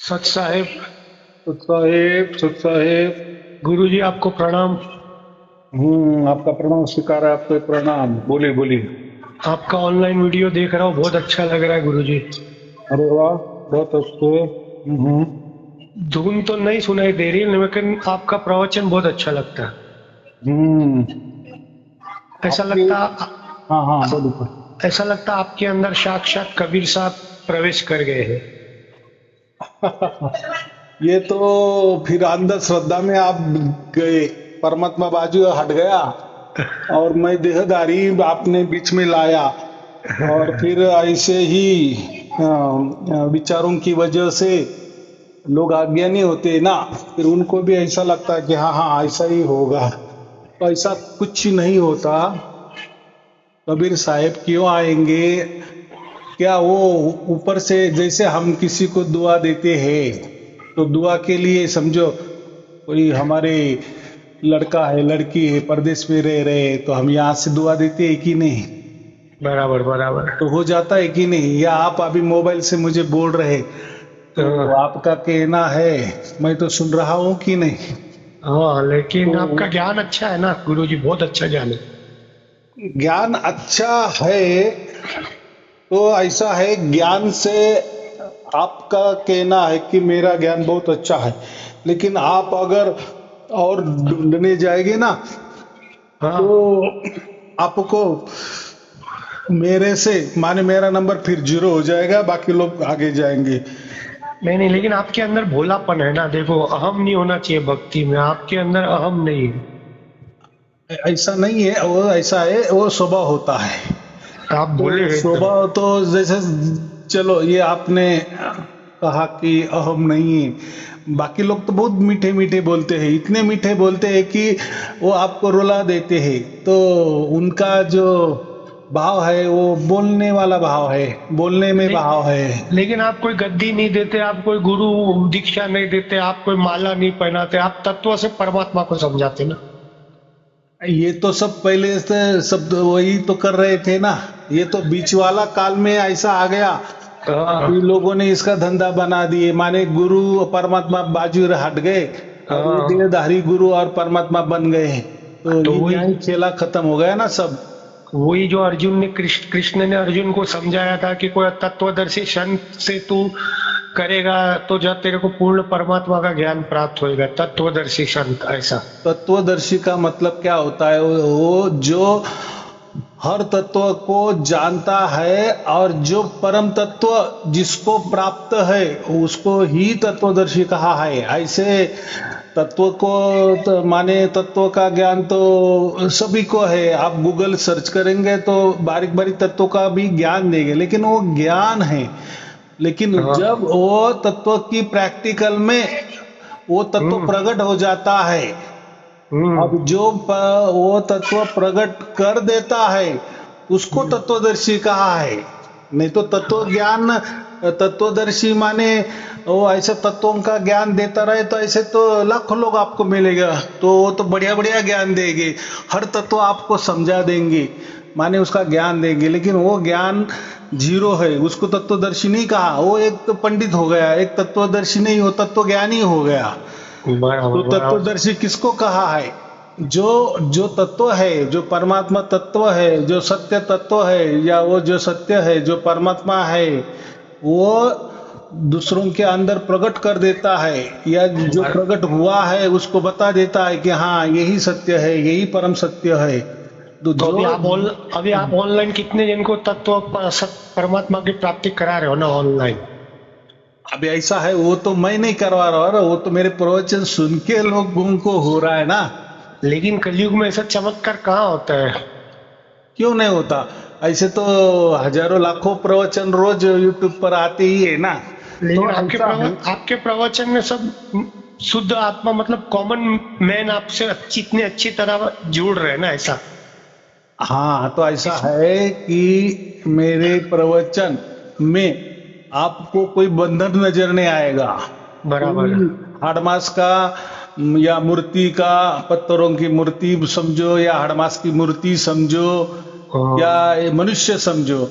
सच साहेब। सुख साहेब। गुरुजी आपको प्रणाम। आपका प्रणाम स्वीकार है, आपको प्रणाम। बोलिए बोलिए। आपका ऑनलाइन वीडियो देख रहा हूँ, बहुत अच्छा लग रहा है गुरुजी। अरे वाह, बहुत अच्छे। धुन तो नहीं सुनाई दे रही लेकिन आपका प्रवचन बहुत अच्छा लगता है। हम्म ऐसा आपके। लगता हाँ हाँ, बोलिए। ऐसा लगता आपके अंदर साक्षात कबीर साहब प्रवेश कर गए हैं। ये तो फिर अंधश्रद्धा में आप गए। परमात्मा बाजू हट गया और मैं देहधारी आपने बीच में लाया। और फिर ऐसे ही विचारों की वजह से लोग अज्ञानी होते हैं ना, फिर उनको भी ऐसा लगता है कि हाँ हाँ ऐसा ही होगा। तो ऐसा कुछ नहीं होता। कबीर साहब क्यों आएंगे? क्या वो ऊपर से जैसे हम किसी को दुआ देते हैं, तो दुआ के लिए समझो कोई हमारे लड़का है लड़की है परदेश में रह रहे हैं, तो हम यहाँ से दुआ देते हैं कि नहीं? बराबर बराबर। तो हो जाता है कि नहीं? या आप अभी मोबाइल से मुझे बोल रहे, तो हाँ आपका कहना है मैं तो सुन रहा हूँ कि नहीं? हाँ, लेकिन आपका तो ज्ञान अच्छा है ना गुरुजी, बहुत अच्छा ज्ञान है। ज्ञान अच्छा है, तो ऐसा है ज्ञान से आपका कहना है कि मेरा ज्ञान बहुत अच्छा है, लेकिन आप अगर और ढूंढने जाएंगे ना, हाँ। तो आपको मेरे से माने मेरा नंबर फिर 0 हो जाएगा, बाकी लोग आगे जाएंगे। नहीं नहीं, लेकिन आपके अंदर भोलापन है ना, देखो अहम नहीं होना चाहिए भक्ति में, आपके अंदर अहम नहीं है। ऐसा नहीं है, वो ऐसा है, वो स्वभाव होता है। आप तो बोले हैं एकदम। स्वभाव तो जैसे, चलो ये आपने कहा कि अहम नहीं है। बाकी लोग तो बहुत मीठे मीठे बोलते हैं, इतने मीठे बोलते हैं कि वो आपको रुला देते हैं। तो उनका जो भाव है वो बोलने वाला भाव है, बोलने में ले, भाव है। लेकिन आप कोई गद्दी नहीं देते, आप कोई गुरु दीक्षा नहीं देते, आप कोई माला नहीं पहनाते, आप तत्व से परमात्मा को समझाते ना। ये तो सब पहले से सब वही तो कर रहे थे ना। ये तो बीच वाला काल में ऐसा आ गया हाँ कि लोगों ने इसका धंधा बना दिए, माने गुरु और परमात्मा बाजू हट गए और ये हाँ। देहधारी गुरु और परमात्मा बन गए। तो तो ये वही यहाँ ही खेला खत्म हो गया ना सब। वही जो अर्जुन ने कृष्ण ने अर्जुन को समझाया था कि कोई तत्वदर्शी संत से तू करेगा तो जब तेरे को पूर्ण परमात्मा का ज्ञान प्राप्त होएगा, तत्वदर्शी संत ऐसा। तत्वदर्शी का मतलब क्या होता है? वो जो हर तत्व को जानता है और जो परम तत्व जिसको प्राप्त है उसको ही तत्वदर्शी कहा है। ऐसे तत्व को तो माने तत्व का ज्ञान तो सभी को है। आप गूगल सर्च करेंगे तो बारीक बारीक तत्वों का भी ज्ञान देंगे, लेकिन वो ज्ञान है। लेकिन हाँ। जब वो तत्व की प्रैक्टिकल में वो तत्व हम्म। प्रकट हो जाता है, हम्म। अब जो वो तत्व प्रकट कर देता है उसको हम्म। तत्वदर्शी कहा है। नहीं तो तत्व ज्ञान, तत्वदर्शी माने वो ऐसे तत्वों का ज्ञान देता रहे तो ऐसे तो लाखों लोग आपको मिलेगा, तो वो तो बढ़िया बढ़िया ज्ञान देंगे, हर तत्व आपको समझा देंगे, माने उसका ज्ञान देंगे। लेकिन वो ज्ञान 0 है, उसको तत्वदर्शी नहीं कहा। वो एक तो पंडित हो गया, एक तत्वदर्शी नहीं, वो तत्व ज्ञानी हो गया। तो बराबर बराबर। तत्वदर्शी किसको कहा है? जो जो तत्व है, जो परमात्मा तत्व है, जो सत्य तत्व है, या वो जो सत्य है जो परमात्मा है, वो दूसरों के अंदर प्रकट कर देता है, या जो बर- प्रकट हुआ है उसको बता देता है कि हाँ यही सत्य है, यही परम सत्य है। तो तो जो अभी आप ऑनलाइन कितने जन को परमात्मा की प्राप्ति करा रहे हो ना ऑनलाइन। अब ऐसा है, वो तो मैं नहीं करवा रहा, वो तो मेरे प्रवचन सुन के लोगों को हो रहा है ना। लेकिन कलयुग में ऐसा चमत्कार कहाँ होता है। क्यों नहीं होता? ऐसे तो हजारों लाखों प्रवचन रोज यूट्यूब पर आते ही है ना। लेकिन तो ऐसा है। आपके प्रवचन में सब शुद्ध आत्मा मतलब कॉमन मैन आपसे इतनी अच्छी तरह जुड़ रहे हैं ना ऐसा। हाँ, तो ऐसा इस है कि मेरे प्रवचन में आपको कोई बंधन नजर नहीं आएगा। बराबर। कोई हाड़मास का या मूर्ति का, पत्थरों की मूर्ति समझो या हाड़मास की मूर्ति समझो या हाँ। ये मनुष्य समझो,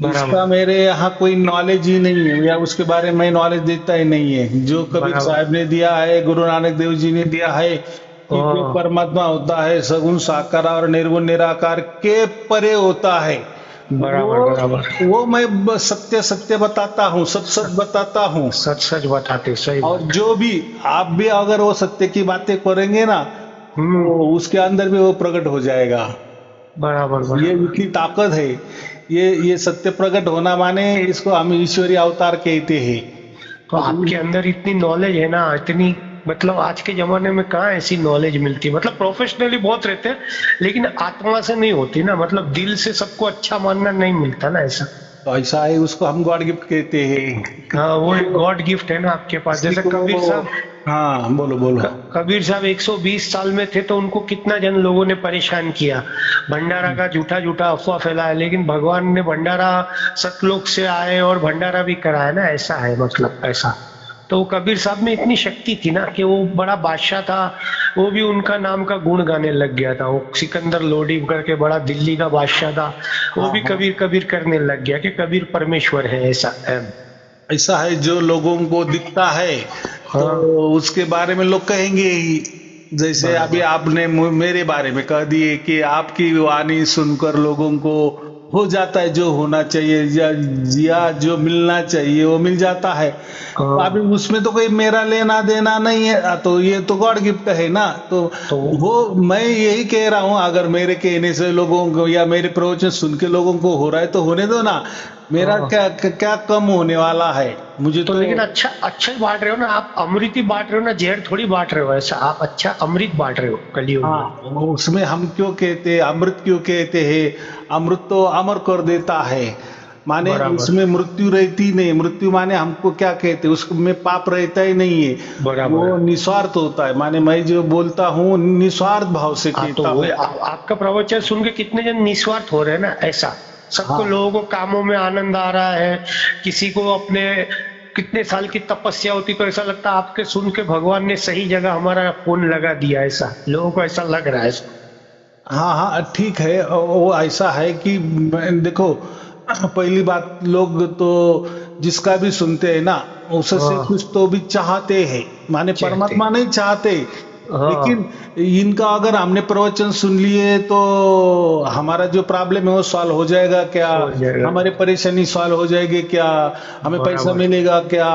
इसका मेरे यहाँ कोई नॉलेज ही नहीं है, या उसके बारे में नॉलेज देता ही नहीं है। जो कबीर बराबर। साहब ने दिया है, गुरु नानक देव जी ने दिया है कि जो परमात्मा होता है सगुण साकार और निर्गुण निराकार के परे होता है। बराबर बराबर। वो मैं सत्य सत्य बताता हूँ, सच सच बताता हूँ। सच सच बताते, सही और बात। जो भी आप भी अगर वो सत्य की बातें करेंगे ना, तो उसके अंदर भी वो प्रकट हो जाएगा। बराबर ये बराबर। इतनी ताकत है, ये सत्य प्रकट होना माने इसको हम ईश्वरीय अवतार कहते हैं। तो आपके अंदर इतनी नॉलेज है ना, इतनी मतलब आज के जमाने में कहाँ ऐसी नॉलेज मिलती है। मतलब प्रोफेशनली बहुत रहते हैं, लेकिन आत्मा से नहीं होती ना, मतलब दिल से सबको अच्छा मानना नहीं मिलता ना ऐसा। तो ऐसा है, उसको हम गॉड गिफ्ट कहते हैं। हाँ, वो एक गॉड गिफ्ट है ना आपके पास। जैसे कबीर साहब, हाँ बोलो बोलो। कबीर साहब 120 साल में थे तो उनको कितना जन लोगों ने परेशान किया, भंडारा का झूठा झूठा अफवाह फैलाया, लेकिन भगवान ने भंडारा सतलोक से आए और भंडारा भी कराया ना, ऐसा है मतलब ऐसा। तो कबीर साहब में इतनी शक्ति थी ना कि वो बड़ा बादशाह था, वो भी उनका नाम का गुण गाने लग गया था। वो सिकंदर लोडी करके बड़ा दिल्ली का बादशाह था, वो भी कबीर कबीर करने लग गया कि कबीर परमेश्वर है, ऐसा है। ऐसा है, जो लोगों को दिखता है तो उसके बारे में लोग कहेंगे ही। जैसे अभी आपने मेरे बारे में कह दिए कि आपकी वाणी सुनकर लोगों को हो जाता है जो होना चाहिए, या जो मिलना चाहिए वो मिल जाता है। अभी उसमें तो कोई मेरा लेना देना नहीं है, तो ये तो गॉड गिफ्ट है ना। तो वो मैं यही कह रहा हूँ, अगर मेरे कहने से लोगों को या मेरे प्रवचन सुन के लोगों को हो रहा है तो होने दो ना। मेरा क्या कम होने वाला है मुझे तो। लेकिन अच्छा ही बांट रहे हो ना आप, अमृत ही बांट रहे हो ना, जहर थोड़ी बांट रहे हो। ऐसा आप अच्छा अमृत बांट रहे हो कलियुग में। हाँ, उसमें हम क्यों कहते हैं अमृत, क्यों कहते हैं अमृत? तो अमर कर देता है, माने उसमें मृत्यु रहती नहीं। मृत्यु माने हमको क्या कहते हैं, उसमें पाप रहता ही नहीं है। वो निस्वार्थ होता है, माने मैं जो बोलता हूँ निस्वार्थ भाव से कहता हूँ। आपका प्रवचन सुन के कितने जन निस्वार्थ हो रहे हैं ना, ऐसा सबको लोगों को कामों में आनंद आ रहा है। किसी को अपने कितने साल की तपस्या होती तो ऐसा लगता है आपके सुन के भगवान ने सही जगह हमारा फोन लगा दिया, ऐसा लोगों को ऐसा लग रहा है। हाँ हाँ ठीक है, वो ऐसा है कि देखो, पहली बात लोग तो जिसका भी सुनते हैं ना उससे कुछ तो भी चाहते हैं, माने परमात्मा नहीं चाहते। लेकिन इनका अगर हमने प्रवचन सुन लिए तो हमारा जो प्रॉब्लम है वो सॉल्व हो जाएगा क्या? हमारे परेशानी सॉल्व हो जाएगी क्या? हमें पैसा मिलेगा क्या?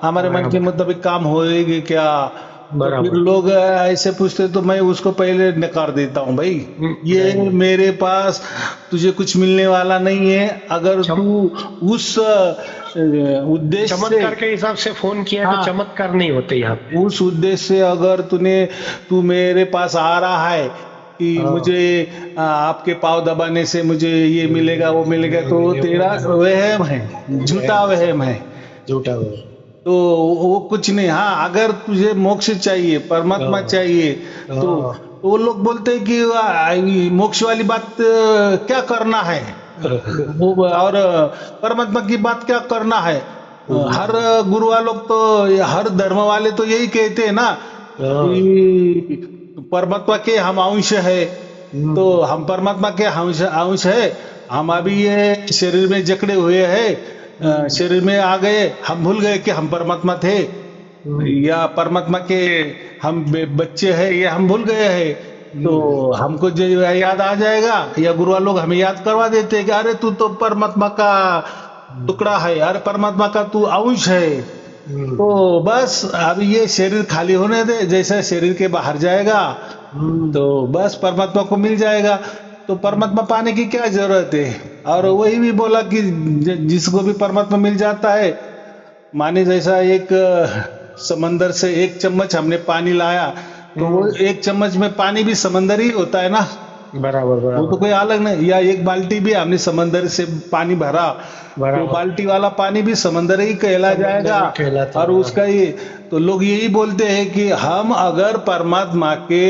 हमारे मन के मुताबिक काम होएगी क्या? तो फिर लोग ऐसे पूछते तो मैं उसको पहले नकार देता हूँ, भाई ये मेरे पास तुझे कुछ मिलने वाला नहीं है। अगर तू उस उद्देश्य चमत्कार के हिसाब से फोन किया तो चमत्कार नहीं होते यहाँ पे। उस उद्देश्य से अगर तू मेरे पास आ रहा है कि मुझे आपके पाँव दबाने से मुझे ये मिलेगा वो मिलेगा, तो तेरा वहम है, झूठा वहम है, झूठा वहम। तो वो कुछ नहीं। हाँ, अगर तुझे मोक्ष चाहिए, परमात्मा चाहिए, तो वो लोग बोलते हैं कि मोक्ष वाली बात क्या करना है और परमात्मा की बात क्या करना है। हर गुरु वालों तो, हर धर्म वाले तो यही कहते हैं ना कि परमात्मा के हम अंश है, तो हम परमात्मा के अंश है। हम अभी ये शरीर में जकड़े हुए हैं, शरीर में आ गए, हम भूल गए कि हम परमात्मा थे, या परमात्मा के हम बच्चे हैं ये हम भूल गए हैं। तो हमको जो याद आ जाएगा, या गुरु लोग हमें याद करवा देते हैं कि अरे तू तो परमात्मा का टुकड़ा है, अरे परमात्मा का तू अंश है। तो बस अब ये शरीर खाली होने दे, जैसा शरीर के बाहर जाएगा तो बस परमात्मा को मिल जाएगा। तो परमात्मा पाने की क्या जरूरत है? और वही भी बोला कि जिसको भी परमात्मा मिल जाता है, माने जैसा एक समंदर से एक चम्मच हमने पानी लाया, तो वो एक चम्मच में पानी भी समंदर ही होता है ना। बराबर बराबर, वो तो कोई अलग नहीं। या एक बाल्टी भी हमने समंदर से पानी भरा, तो बाल्टी वाला पानी भी समंदर ही कहला जाएगा। और उसका ये तो लोग यही बोलते हैं कि हम अगर परमात्मा के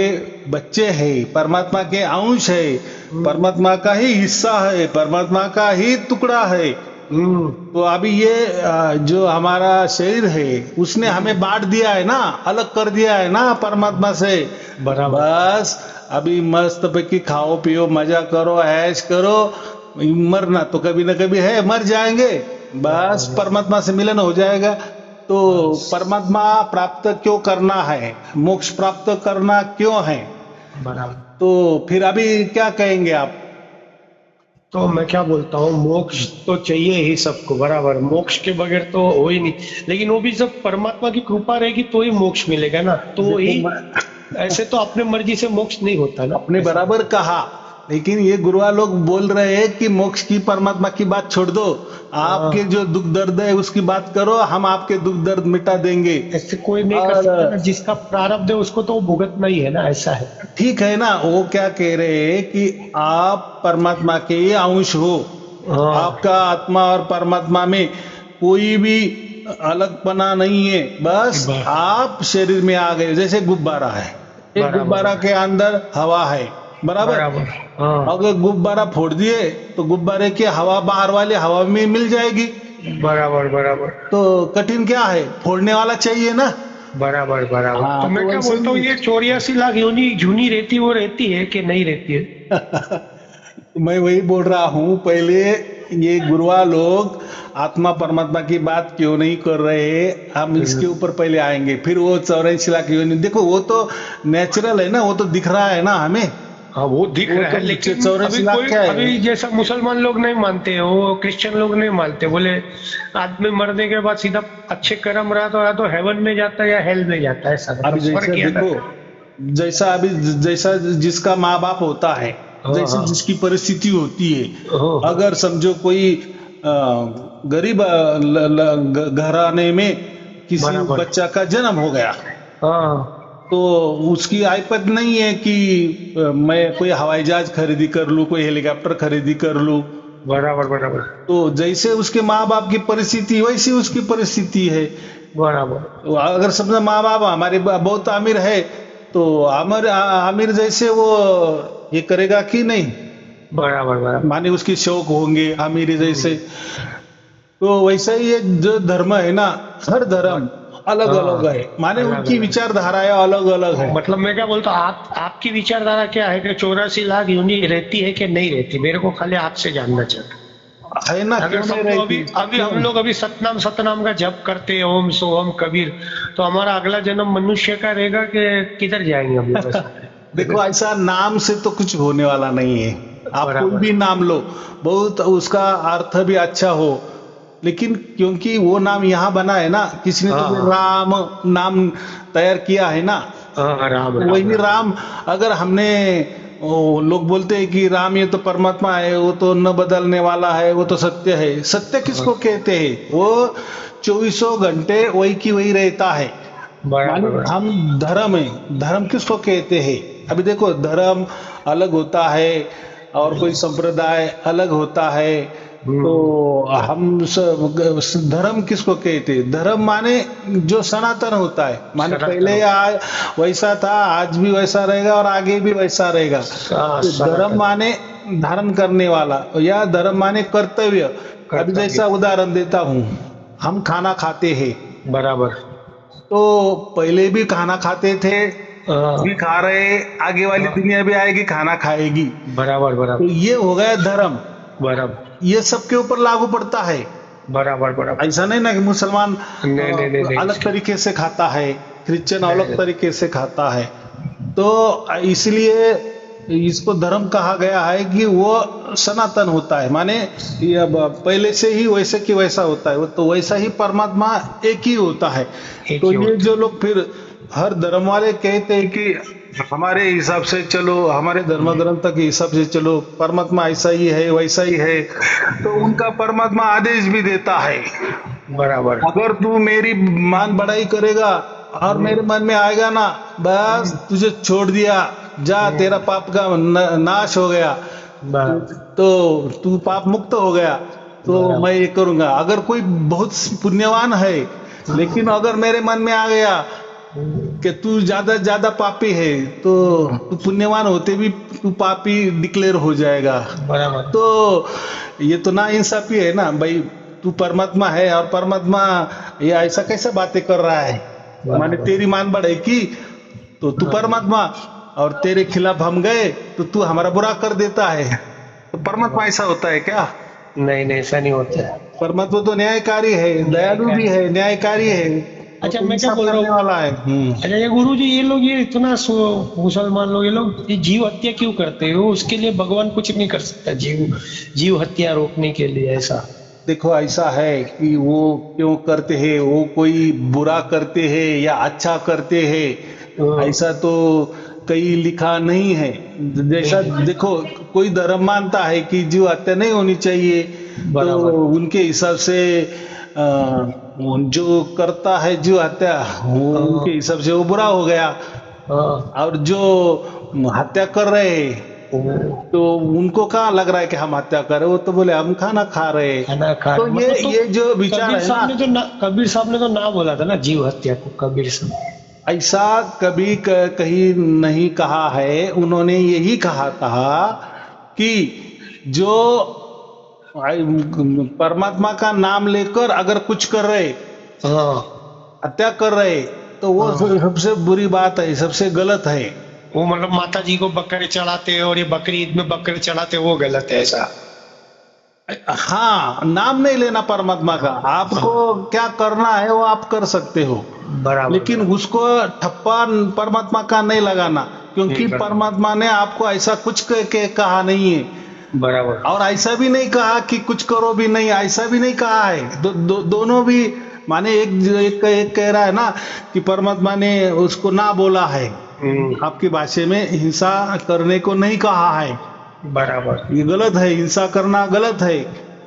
बच्चे हैं, परमात्मा के अंश है, परमात्मा का ही हिस्सा है, परमात्मा का ही टुकड़ा है, तो अभी ये जो हमारा शरीर है उसने हमें बांट दिया है ना, अलग कर दिया है ना परमात्मा से। बस अभी मस्त पैकी खाओ पियो, मजा करो, ऐश करो, मरना तो कभी ना कभी है, मर जाएंगे, बस परमात्मा से मिलन हो जाएगा। तो परमात्मा प्राप्त क्यों करना है, मोक्ष प्राप्त करना क्यों है? बराबर। तो फिर अभी क्या कहेंगे आप? तो मैं क्या बोलता हूँ, मोक्ष तो चाहिए ही सबको, बराबर, मोक्ष के बगैर तो हो ही नहीं। लेकिन वो भी सब परमात्मा की कृपा रहेगी तो ही मोक्ष मिलेगा ना, तो ही, ऐसे तो अपने मर्जी से मोक्ष नहीं होता ना। अपने बराबर कहा, लेकिन ये गुरुआ लोग बोल रहे हैं कि मोक्ष की परमात्मा की बात छोड़ दो, आपके जो दुख दर्द है उसकी बात करो, हम आपके दुख दर्द मिटा देंगे। ऐसे कोई नहीं कर सकता ना, जिसका प्रारब्ध है उसको तो भुगतना ही है ना, ऐसा है। ठीक है ना, वो क्या कह रहे हैं कि आप परमात्मा के अंश हो, आपका आत्मा और परमात्मा में कोई भी अलगपना नहीं है, बस आप शरीर में आ गए। जैसे गुब्बारा है, एक गुब्बारा के अंदर हवा है, बराबर। अगर गुब्बारा फोड़ दिए तो गुब्बारे की हवा बाहर वाले हवा में मिल जाएगी, बराबर बराबर। तो कठिन क्या है, फोड़ने वाला चाहिए ना। बराबर बराबर। हाँ, तो मैं क्या बोलता हूँ, ये 84 लाख योनि जूनी रहती, वो रहती है कि नहीं रहती है? मैं वही बोल रहा हूँ, पहले ये गुरुआ लोग आत्मा परमात्मा की बात क्यों नहीं कर रहे, हम इसके ऊपर पहले आएंगे। फिर वो 84 लाख योनि, देखो वो तो नेचुरल है ना, वो तो दिख रहा है ना हमें। हाँ वो दिख रहा है, लेकिन 84 लाख क्या है? अभी जैसा मुसलमान लोग नहीं मानते, वो क्रिश्चियन लोग नहीं मानते, बोले आदमी मरने के बाद सीधा अच्छे कर्म रहा तो या तो हेवन में जाता है या हेल में जाता है। ऐसा अभी जैसा देखो, जैसा अभी जैसा जिसका माँ बाप होता है, जैसी जिसकी परिस्थिति होती है, अगर समझो कोई गरीब घराने में किसी बच्चा का जन्म हो गया, तो उसकी आयपत नहीं है कि मैं कोई हवाई जहाज खरीदी कर लूं, कोई हेलीकॉप्टर खरीदी कर लूं। बराबर बराबर। तो जैसे उसके माँ बाप की परिस्थिति वैसी उसकी परिस्थिति है, बराबर। अगर समझो माँ बाप हमारे बहुत अमीर है, तो आमिर जैसे वो ये करेगा कि नहीं? बराबर बराबर। माने उसकी शौक होंगे अमीरी जैसे। तो वैसा ही ये जो धर्म है ना, हर धर्म अलग अलग है, माने उनकी विचारधाराएं अलग अलग है। मतलब मैं क्या बोलता हूँ, आपकी विचारधारा क्या है कि 84 लाख योनि रहती है कि नहीं रहती? मेरे को खाली आपसे जानना चाहता है ना। अगर अभी हम लोग अभी सतनाम सतनाम का जप करते हैं, ओम सोहम कबीर, तो हमारा अगला जन्म मनुष्य का रहेगा कि किधर जाएंगे हम लोग? देखो ऐसा नाम से तो कुछ होने वाला नहीं है, आप कोई भी नाम लो, बहुत उसका अर्थ भी अच्छा हो, लेकिन क्योंकि वो नाम यहाँ बना है ना, किसी ने तो राम नाम तैयार किया है ना, राम, वही राम। अगर हमने, लोग बोलते हैं कि राम ये तो परमात्मा है, वो तो न बदलने वाला है, वो तो सत्य है। सत्य किसको कहते हैं? वो 24 घंटे वही की वही रहता है। हम धर्म है, धर्म किसको कहते हैं? अभी देखो, धर्म अलग होता है और कोई संप्रदाय अलग होता है, तो हम धर्म किसको कहते हैं? धर्म माने जो सनातन होता है, माने पहले वैसा था, आज भी वैसा रहेगा और आगे भी वैसा रहेगा। तो धर्म माने धारण करने वाला, या धर्म माने कर्तव्य। अभी जैसा उदाहरण देता हूँ, हम खाना खाते हैं, बराबर, तो पहले भी खाना खाते थे, भी खा रहे, आगे वाली दुनिया भी आएगी खाना खाएगी, बराबर बराबर। तो ये हो गया धर्म, बराबर, ये सबके ऊपर लागू पड़ता है। बराबर बराबर। ऐसा नहीं ना कि मुसलमान नहीं, अलग तरीके से खाता है, क्रिश्चियन अलग तरीके से खाता है। तो इसलिए इसको धर्म कहा गया है कि वो सनातन होता है, माने ये पहले से ही वैसे की वैसा होता है, तो वैसा ही परमात्मा एक ही होता है। तो ये जो लोग फिर हर धर्म वाले कहते हैं कि हमारे हिसाब से चलो, हमारे धर्म ग्रंथ के हिसाब से चलो, परमात्मा ऐसा ही है वैसा ही है, तो उनका परमात्मा आदेश भी देता है, बराबर। अगर तू मेरी मान बढ़ाई करेगा और मेरे मन में आएगा ना, बस तुझे छोड़ दिया, जा, तेरा पाप का नाश हो गया, तो तू पाप मुक्त हो गया, तो मैं ये करूंगा। अगर कोई बहुत पुण्यवान है, लेकिन अगर मेरे मन में आ गया कि तू ज्यादा पापी है, तो तू पुण्यवान होते भी तू पापी डिक्लेयर हो जाएगा, बराबर। तो ये तो ना इंसाफी है ना भाई, तू परमात्मा है और परमात्मा ये ऐसा कैसे बातें कर रहा है, माने तेरी मान बढ़ेगी तो तू परमात्मा, और तेरे खिलाफ हम गए तो तू हमारा बुरा कर देता है। तो परमात्मा ऐसा होता है क्या? नहीं नहीं, ऐसा नहीं होता है। परमात्मा तो न्यायकारी है, दयालु भी है, न्यायकारी है। अच्छा, वो तो मैं क्या इंसाफ बोल रहा करने हूँ, वाला है। अच्छा ये गुरु जी, ये लोग ये इतना मुसलमान लोग, ये लोग ये जीव हत्या क्यों करते हैं? वो उसके लिए भगवान कुछ नहीं कर सकता जीव हत्या रोकने के लिए? ऐसा देखो, ऐसा है कि वो क्यों करते हैं, वो कोई बुरा करते हैं या अच्छा करते हैं, ऐसा तो कहीं लिखा नहीं है। जैसा देखो, कोई धर्म मानता है कि जीव हत्या नहीं होनी चाहिए, तो बराबर। उनके हिसाब से जो करता है जीव हत्या, वो उनके हिसाब से वो बुरा हो गया। हाँ, और जो हत्या कर रहे हैं, तो उनको कहाँ लग रहा है कि हम हत्या कर रहे हैं? वो तो बोले हम खाना खा रहे हैं। खाना खा, तो मतलब तो ये जो विचार कबीर है साहब ने ना, तो कबीर साहब ने तो ना बोला था ना जीव हत्या को, कबीर साहब। ऐसा कभी कहीं नहीं कहा है। उन्होंने यही कहा था कि जो परमात्मा का नाम लेकर अगर कुछ कर रहे, हाँ हत्या कर रहे, तो वो हाँ, सबसे बुरी बात है, सबसे गलत है। वो मतलब माता जी को बकरे चढ़ाते हैं और ये बकरी ईद में बकरे चढ़ाते हैं, वो गलत है ऐसा? हाँ, नाम नहीं लेना परमात्मा का। आपको क्या करना है वो आप कर सकते हो, बराबर। लेकिन उसको ठप्पा परमात्मा का नहीं लगाना, क्योंकि बराबर परमात्मा ने आपको ऐसा कुछ के कहा नहीं है। बराबर। और ऐसा भी नहीं कहा कि कुछ करो भी नहीं, ऐसा भी नहीं कहा है। दोनों भी माने, एक कह रहा है ना कि परमात्मा ने उसको ना बोला है, आपकी भाषा में हिंसा करने को नहीं कहा है। बराबर ये गलत है, हिंसा करना गलत है।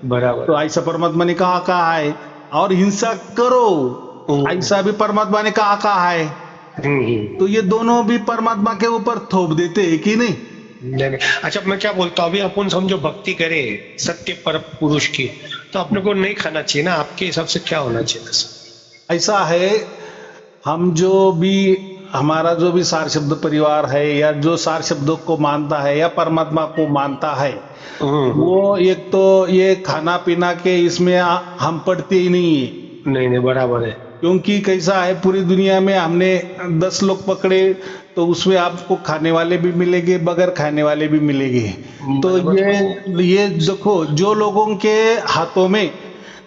बराबर। तो ऐसा परमात्मा ने कहा है। और हिंसा करो, ऐसा भी परमात्मा ने कहा है। तो ये दोनों भी परमात्मा के ऊपर थोप देते हैं कि नहीं? नहीं नहीं। अच्छा, मैं क्या बोलता हूँ, अभी अपन समझो भक्ति करे सत्य पर पुरुष की, तो अपने को नहीं खाना चाहिए ना? आपके हिसाब से क्या होना चाहिए? ऐसा है, हम जो भी, हमारा जो भी सार शब्द परिवार है, या जो सार शब्दों को मानता है या परमात्मा को मानता है, वो एक तो ये खाना पीना के इसमें हम पढ़ते ही नहीं है। नहीं नहीं, बराबर है। क्योंकि कैसा है, पूरी दुनिया में हमने 10 लोग पकड़े, तो उसमें आपको खाने वाले भी मिलेंगे, बगैर खाने वाले भी मिलेंगे। तो ये देखो, जो लोगों के हाथों में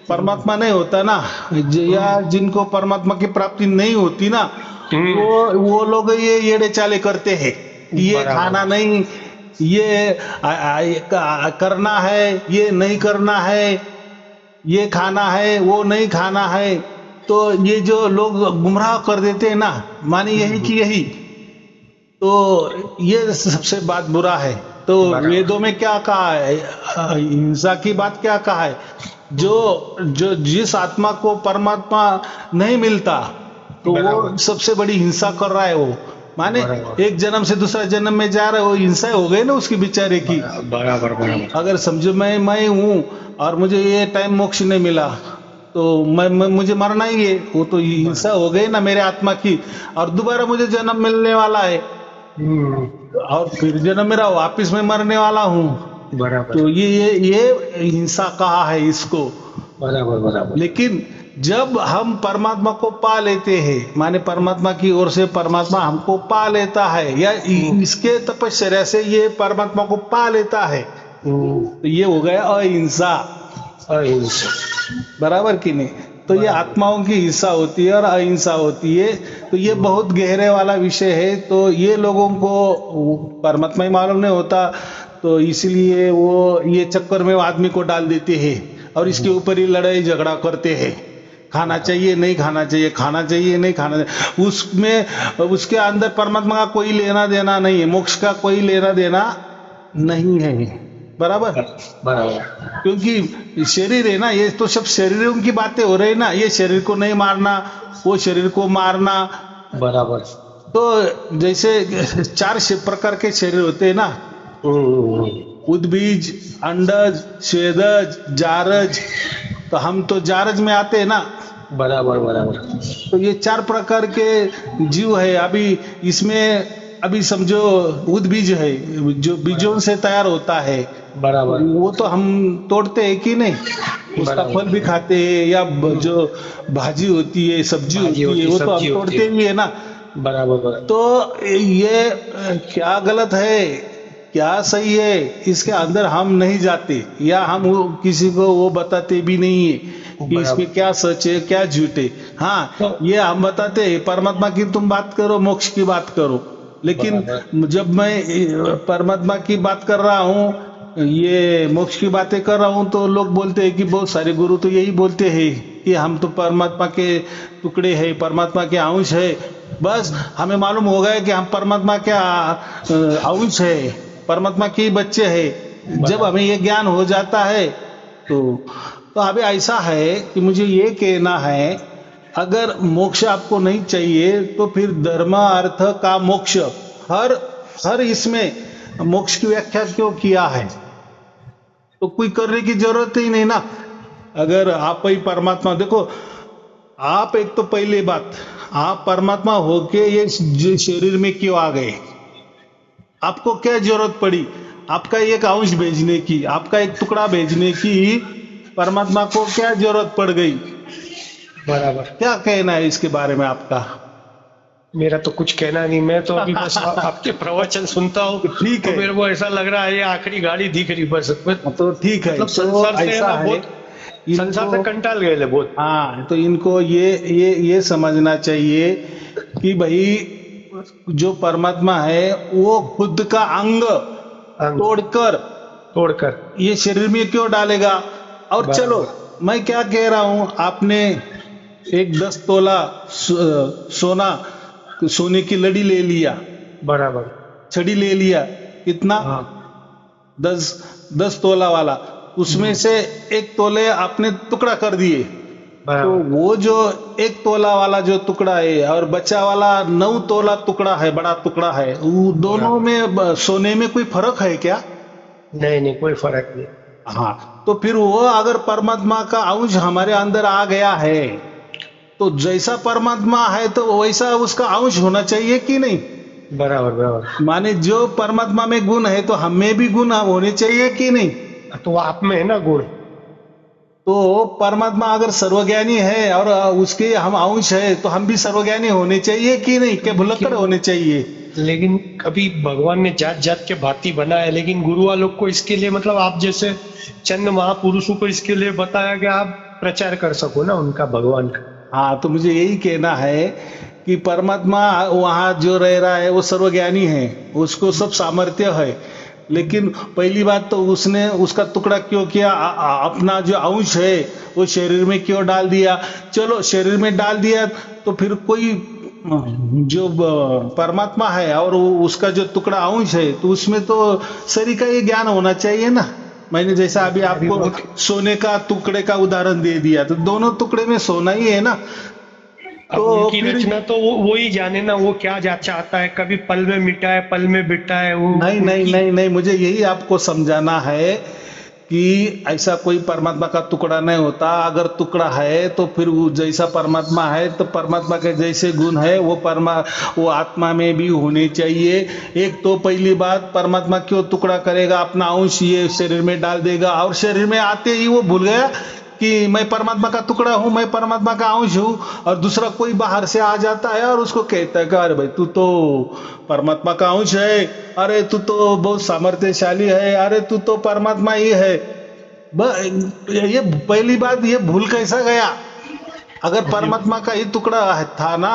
परमात्मा नहीं होता ना, या जिनको परमात्मा की प्राप्ति नहीं होती ना, वो लोग ये येड़े चाले करते हैं, ये खाना नहीं, ये करना है, ये नहीं करना है, ये खाना है, वो नहीं खाना है। तो ये जो लोग गुमराह कर देते हैं ना, माने यही कि यही, तो ये सबसे बात बुरा है। तो वेदों में क्या कहा है, हिंसा की बात क्या कहा है? जो जिस आत्मा को परमात्मा नहीं मिलता, तो वो सबसे बड़ी हिंसा कर रहा है। वो माने एक जन्म से दूसरा जन्म में जा रहा है, वो हिंसा हो गई ना उसकी बेचारे की। बराबर बराबर। अगर समझो मैं हूँ और मुझे ये टाइम मोक्ष नहीं मिला, तो मुझे मरना ही है, वो तो हिंसा हो गई ना मेरे आत्मा की। और दोबारा मुझे जन्म मिलने वाला है, और फिर जन्म मेरा वापिस मैं मरने वाला हूँ। बराबर। तो ये हिंसा कहा है इसको। बराबर बराबर। लेकिन जब हम परमात्मा को पा लेते हैं, माने परमात्मा की ओर से परमात्मा हमको पा लेता है, या इसके तपस्या से ये परमात्मा को पा लेता है, तो ये हो गया अहिंसा। अहिंसा, बराबर कि नहीं? तो ये आत्माओं की हिंसा होती है और अहिंसा होती है। तो ये बहुत गहरे वाला विषय है। तो ये लोगों को परमात्मा ही मालूम नहीं होता, तो इसलिए वो ये चक्कर में आदमी को डाल देते हैं और इसके ऊपर ही लड़ाई झगड़ा करते हैं। खाना चाहिए नहीं खाना चाहिए, खाना चाहिए नहीं खाना चाहिए, उसमें उसके अंदर परमात्मा का कोई लेना देना नहीं है, मोक्ष का कोई लेना देना नहीं है। बराबर बराबर। क्योंकि शरीर है ना, ये तो सब शरीरों की बातें हो रही ना, ये शरीर को नहीं मारना, वो शरीर को मारना। बराबर। तो जैसे 4 प्रकार के शरीर होते हैं ना, उद्बीज, अंडज, स्वेदज, जारज। तो हम तो जारज में आते हैं ना। बराबर बराबर। तो ये 4 प्रकार के जीव है। अभी इसमें अभी समझो उद्बीज है, जो बीजों से तैयार होता है। बराबर। वो तो हम तोड़ते हैं कि नहीं, उसका फल भी खाते हैं, या जो भाजी होती है, सब्जी होती है, वो तो हम तोड़ते ही है ना। बराबर बराबर। तो ये क्या गलत है क्या सही है इसके अंदर हम नहीं जाते, या हम किसी को वो बताते भी नहीं है कि इसमें क्या सच है क्या झूठ है। हाँ, ये हम बताते हैं परमात्मा की तुम बात करो, मोक्ष की बात करो, लेकिन जब मैं परमात्मा की बात कर रहा हूँ, ये मोक्ष की बातें कर रहा हूँ, तो लोग बोलते हैं कि बहुत सारे गुरु तो यही बोलते हैं कि हम तो परमात्मा के टुकड़े हैं, परमात्मा के अंश है। बस हमें मालूम हो गया कि हम परमात्मा के अंश है, परमात्मा के बच्चे हैं। जब हमें ये ज्ञान हो जाता है तो अभी ऐसा है कि मुझे ये कहना है, अगर मोक्ष आपको नहीं चाहिए तो फिर धर्म अर्थ का मोक्ष, हर इसमें मोक्ष की व्याख्या क्यों किया है? तो कोई करने की जरूरत ही नहीं ना। अगर आप ही परमात्मा, देखो आप एक तो पहली बात, आप परमात्मा होके ये शरीर में क्यों आ गए? आपको क्या जरूरत पड़ी आपका एक अंश भेजने की, आपका एक टुकड़ा भेजने की? परमात्मा को क्या जरूरत पड़ गई? बराबर। क्या कहना है इसके बारे में आपका? मेरा तो कुछ कहना नहीं, मैं तो अभी बस आपके प्रवचन सुनता हूँ। ठीक है, तो मेरे को ऐसा लग रहा है ये आखिरी गाड़ी दिख रही बस। तो ठीक है, मतलब संसार से ना बहुत, संसार से कंटाल गए बहुत। हाँ, तो इनको ये समझना चाहिए कि भाई जो परमात्मा है वो खुद का अंग तोड़कर ये शरीर में क्यों डालेगा? और चलो मैं क्या कह रहा हूं, आपने एक 10 तोला सोने की लड़ी ले लिया, बराबर, छड़ी ले लिया, कितना? हाँ। 10 तोला वाला, उसमें से 1 तोले आपने टुकड़ा कर दिए, तो वो जो 1 तोला वाला जो टुकड़ा है और बचा वाला 9 तोला टुकड़ा है, बड़ा टुकड़ा है, वो दोनों में सोने में कोई फर्क है क्या? नहीं, कोई फर्क नहीं। हाँ, तो फिर वो अगर परमात्मा का अंश हमारे अंदर आ गया है तो जैसा परमात्मा है तो वैसा उसका अंश होना चाहिए कि नहीं? बराबर। माने जो परमात्मा में गुण है तो हम में भी गुण होने चाहिए कि नहीं? तो आप में है ना गुण। तो परमात्मा अगर सर्वज्ञानी है और उसके हम अंश है तो हम भी सर्वज्ञानी होने चाहिए कि नहीं? क्या भुलक्कड़ होने चाहिए? लेकिन कभी भगवान ने जात जात के भांति बनाया, लेकिन गुरु वालों को इसके लिए, मतलब आप जैसे चंद महापुरुषों को इसके लिए बताया कि आप प्रचार कर सको ना उनका, भगवान का। हाँ, तो मुझे यही कहना है कि परमात्मा वहां जो रह रहा है वो सर्वज्ञानी है, उसको सब सामर्थ्य है, लेकिन पहली बात तो उसने उसका टुकड़ा क्यों किया? अपना जो अंश है वो शरीर में क्यों डाल दिया? चलो शरीर में डाल दिया तो फिर कोई जो परमात्मा है और उसका जो टुकड़ा अंश है तो उसमें तो शरीर का ये ज्ञान होना चाहिए ना। मैंने जैसा अभी आपको सोने का टुकड़े का उदाहरण दे दिया, तो दोनों टुकड़े में सोना ही है ना। तो उनकी रचना तो वो ही जाने ना, वो क्या चाहता है, कभी पल में मिटा है, पल में बिटा है वो। नहीं, मुझे यही आपको समझाना है कि ऐसा कोई परमात्मा का टुकड़ा नहीं होता। अगर टुकड़ा है तो फिर वो जैसा परमात्मा है तो परमात्मा के जैसे गुण है वो आत्मा में भी होने चाहिए। एक तो पहली बात, परमात्मा क्यों टुकड़ा करेगा? अपना अंश ये शरीर में डाल देगा और शरीर में आते ही वो भूल गया कि मैं परमात्मा का टुकड़ा हूं, मैं परमात्मा का अंश हूं। और दूसरा कोई बाहर से आ जाता है और उसको कहता है कि अरे भाई तू तो परमात्मा का अंश है, अरे तू तो बहुत सामर्थ्यशाली है, अरे तू तो परमात्मा ही है। ये पहली बात, ये भूल कैसा गया? अगर परमात्मा का ही टुकड़ा था ना,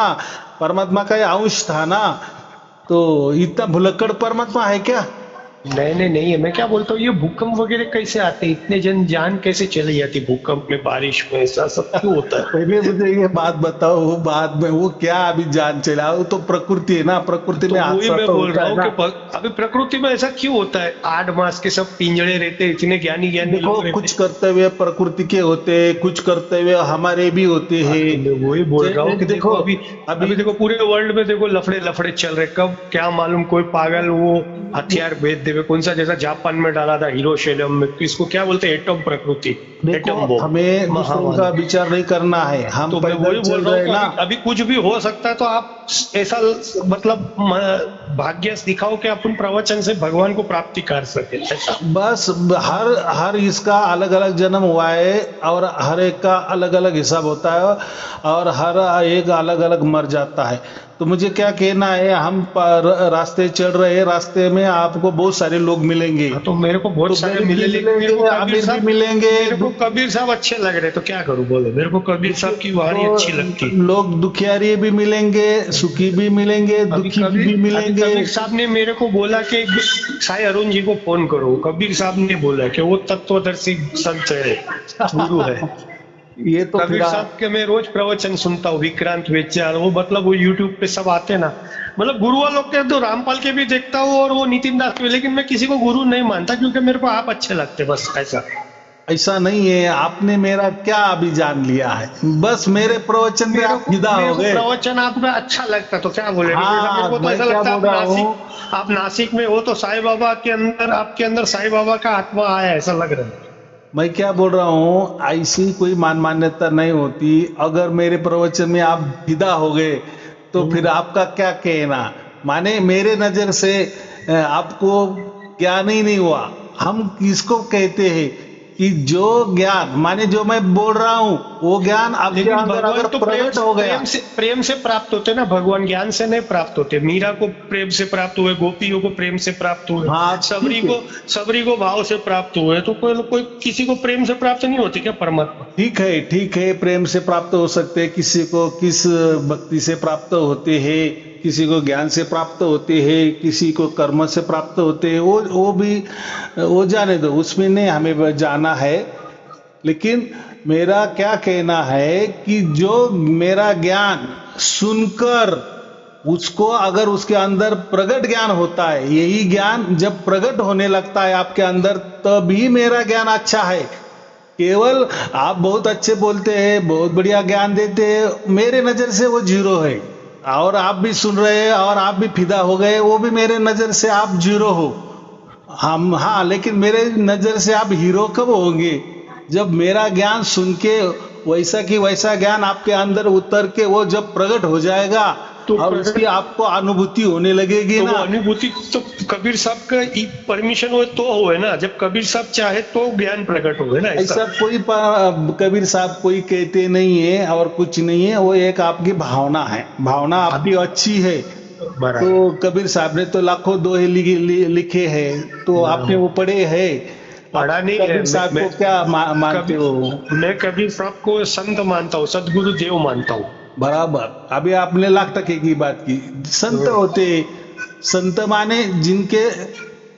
परमात्मा का ही अंश था ना, तो इतना भुलक्कड़ परमात्मा है क्या? नहीं है। मैं क्या बोलता हूँ, ये भूकंप वगैरह कैसे आते हैं? इतने जान कैसे चली जाती भूकंप में, बारिश में, ऐसा सब क्यों होता है? पहले मुझे ये बात बताओ, बाद में वो क्या अभी जान चला? वो तो प्रकृति है ना, प्रकृति में वही मैं बोल रहा हूँ कि अभी प्रकृति में ऐसा क्यों होता है? 8 मास के सब पिंजड़े रहते, इतने ज्ञानी देखो, कुछ कर्तव्य प्रकृति के होते, कुछ कर्तव्य हमारे भी होते हैं। वही बोल रहा हूँ कि देखो अभी देखो पूरे वर्ल्ड में देखो लफड़े चल रहे। कब क्या मालूम कोई पागल वो हथियार भेज देवे, कौन सा जैसा जापान में डाला था हिरोशिमा में, इसको क्या बोलते हैं, एटम प्रकृति। देखो एटम बम। हमें दूसरों का विचार नहीं करना है, हम तो मैं वही पैदल बोल चल रहा रहे हूँ हैं कि ना। अभी कुछ भी हो सकता है, तो आप ऐसा मतलब भाग्य दिखाओ कि अपन प्रवचन से भगवान को प्राप्ति कर सके, ऐसा। बस हर हर इसका अलग अलग जन्म हुआ है और हर एक का अलग अलग हिसाब होता है और हर एक अलग अलग मर जाता है। तो मुझे क्या कहना है, हम रास्ते चल रहे हैं, रास्ते में आपको बहुत सारे लोग मिलेंगे, हाँ, तो मेरे को बहुत तो सारे गरीब मिले, भी लेकिन मेरे को मिलेंगे, कबीर अमीर भी साहब, मिलेंगे। मेरे को कबीर साहब अच्छे लग रहे, तो क्या करूं बोलो, मेरे को कबीर साहब की वाणी अच्छी लगती। तो लोग दुखियारी भी मिलेंगे, सुखी भी मिलेंगे, अभी दुखी कबीर भी अभी मिलेंगे। कबीर साहब ने मेरे को बोला कि साईं अरुण जी को फोन करो। कबीर साहब ने बोला कि वो तत्वदर्शी संत है, गुरु है। ये तो कबीर फिर साहब के मैं रोज प्रवचन सुनता हूँ, विक्रांत विचार, वो मतलब वो यूट्यूब पे सब आते ना, मतलब गुरु वालों के तो रामपाल के भी देखता हूँ और वो नितिन दास के भी, लेकिन मैं किसी को गुरु नहीं मानता क्योंकि मेरे को आप अच्छे लगते, बस ऐसा। ऐसा नहीं है, आपने मेरा क्या अभी जान लिया है, बस मेरे प्रवचन में आप फिदा मेरे हो को गए। प्रवचन आपका अच्छा लगता, तो क्या बोले, मेरे को तो मैं ऐसा क्या लगता है बोल रहा हूँ, आप नासिक में हो तो साईं बाबा के अंदर, आपके अंदर साईं बाबा का आत्मा आया, ऐसा लग रहा है। मैं क्या बोल रहा हूँ, ऐसी कोई मान मान्यता नहीं होती। अगर मेरे प्रवचन में आप फिदा हो गए तो फिर आपका क्या कहना, माने मेरे नजर से आपको ज्ञान ही नहीं हुआ। हम किसको कहते हैं कि जो ज्ञान, माने जो मैं बोल रहा हूँ वो ज्ञान आपके लेकिन अंदर भगवान अगर तो प्रकट हो गया, प्रेम से प्राप्त होते ना, भगवान ज्ञान से नहीं प्राप्त होते। मीरा को प्रेम से प्राप्त हुए, गोपियों को प्रेम से प्राप्त हुए, हाँ ठीक है, सबरी को भाव से प्राप्त हुए, तो कोई किसी को प्रेम से प्राप्त नहीं होती क्या परमात्मा? ठीक है, प्रेम से प्राप्त हो सकते हैं, किसी को किस भक्ति से प्राप्त होते हैं, किसी को ज्ञान से प्राप्त होते हैं, किसी को कर्म से प्राप्त होते हैं, वो भी वो जाने दो, उसमें नहीं हमें जाना है। लेकिन मेरा क्या कहना है कि जो मेरा ज्ञान सुनकर उसको अगर उसके अंदर प्रगट ज्ञान होता है, यही ज्ञान जब प्रगट होने लगता है आपके अंदर, तभी मेरा ज्ञान अच्छा है। केवल आप बहुत अच्छे बोलते हैं, बहुत बढ़िया ज्ञान देते हैं, मेरे नजर से वो जीरो है। और आप भी सुन रहे हैं और आप भी फिदा हो गए, वो भी मेरे नजर से आप जीरो हो। हम हाँ, लेकिन मेरे नजर से आप हीरो कब होंगे, जब मेरा ज्ञान सुन के वैसा की वैसा ज्ञान आपके अंदर उतर के वो जब प्रकट हो जाएगा तो और उसकी आपको अनुभूति होने लगेगी तो ना। वो अनुभूति तो कबीर साहब का परमिशन हो तो है ना, जब कबीर साहब चाहे तो ज्ञान प्रकट हो, है ना, ऐसा कोई कबीर साहब कोई कहते नहीं है और कुछ नहीं है, वो एक आपकी भावना है, भावना आपकी अच्छी है। तो कबीर साहब ने तो लाखों दोहे लिखे हैं, तो आपने वो पढ़े हैं, पढ़ा नहीं है। कबीर साहब को क्या मानते हो? मैं कबीर साहब को संत मानता हूँ, सदगुरु देव मानता हूँ। बराबर, अभी आपने लाख टके की बात की। संत होते, संत माने जिनके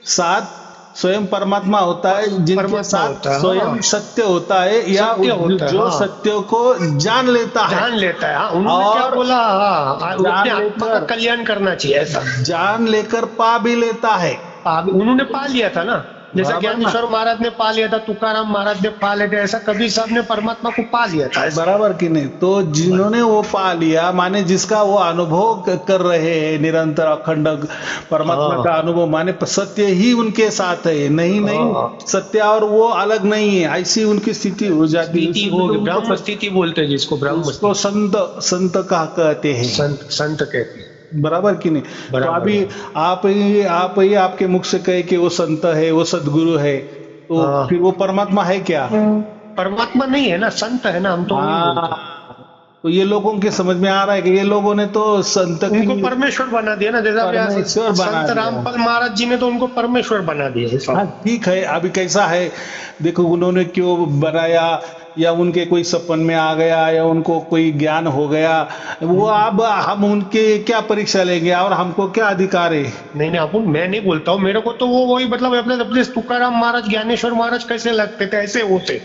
साथ स्वयं परमात्मा होता है, जिनके साथ स्वयं सत्य होता है, या जो सत्य को जान लेता है, हाँ, उन्होंने क्या बोला, अपने आत्मा का कल्याण करना चाहिए, ऐसा जान लेकर पा भी लेता है। उन्होंने पा लिया था ना, जैसा ज्ञानेश्वर महाराज ने पा लिया था, तुकाराम महाराज ने पा लिया था, ऐसा कबीर साहब ने परमात्मा को पा लिया था। बराबर कि नहीं? तो जिन्होंने वो पा लिया, माने जिसका वो अनुभव कर रहे हैं निरंतर अखंड परमात्मा का अनुभव, माने सत्य ही उनके साथ है, नहीं सत्य और वो अलग नहीं है, ऐसी उनकी स्थिति हो जाती है। ब्रह्म स्थिति बोलते हैं जिसको, ब्रह्म उसको संत कहा कहते हैं, संत कहते हैं। बराबर कि नहीं? तो अभी आप ही आपके मुख से कहे कि वो संत है, वो सदगुरु है, तो फिर वो परमात्मा है क्या? परमात्मा नहीं है ना, संत है ना, हम तो तो ये लोगों के समझ में आ रहा है कि ये लोगों ने तो संत उनको परमेश्वर बना दिया ना, जैसा संत रामपाल महाराज जी ने तो उनको परमेश्वर बना दिया। ठीक है, अभी कैसा है देखो, उन्होंने क्यों बनाया, या उनके कोई सपन में आ गया, या उनको कोई ज्ञान हो गया, वो अब हम उनके क्या परीक्षा लेंगे और हमको क्या अधिकार है? नहीं, मैं नहीं बोलता हूँ, मेरे को तो वो वही मतलब अपने तुकाराम महाराज, ज्ञानेश्वर महाराज कैसे लगते थे, ऐसे वो थे,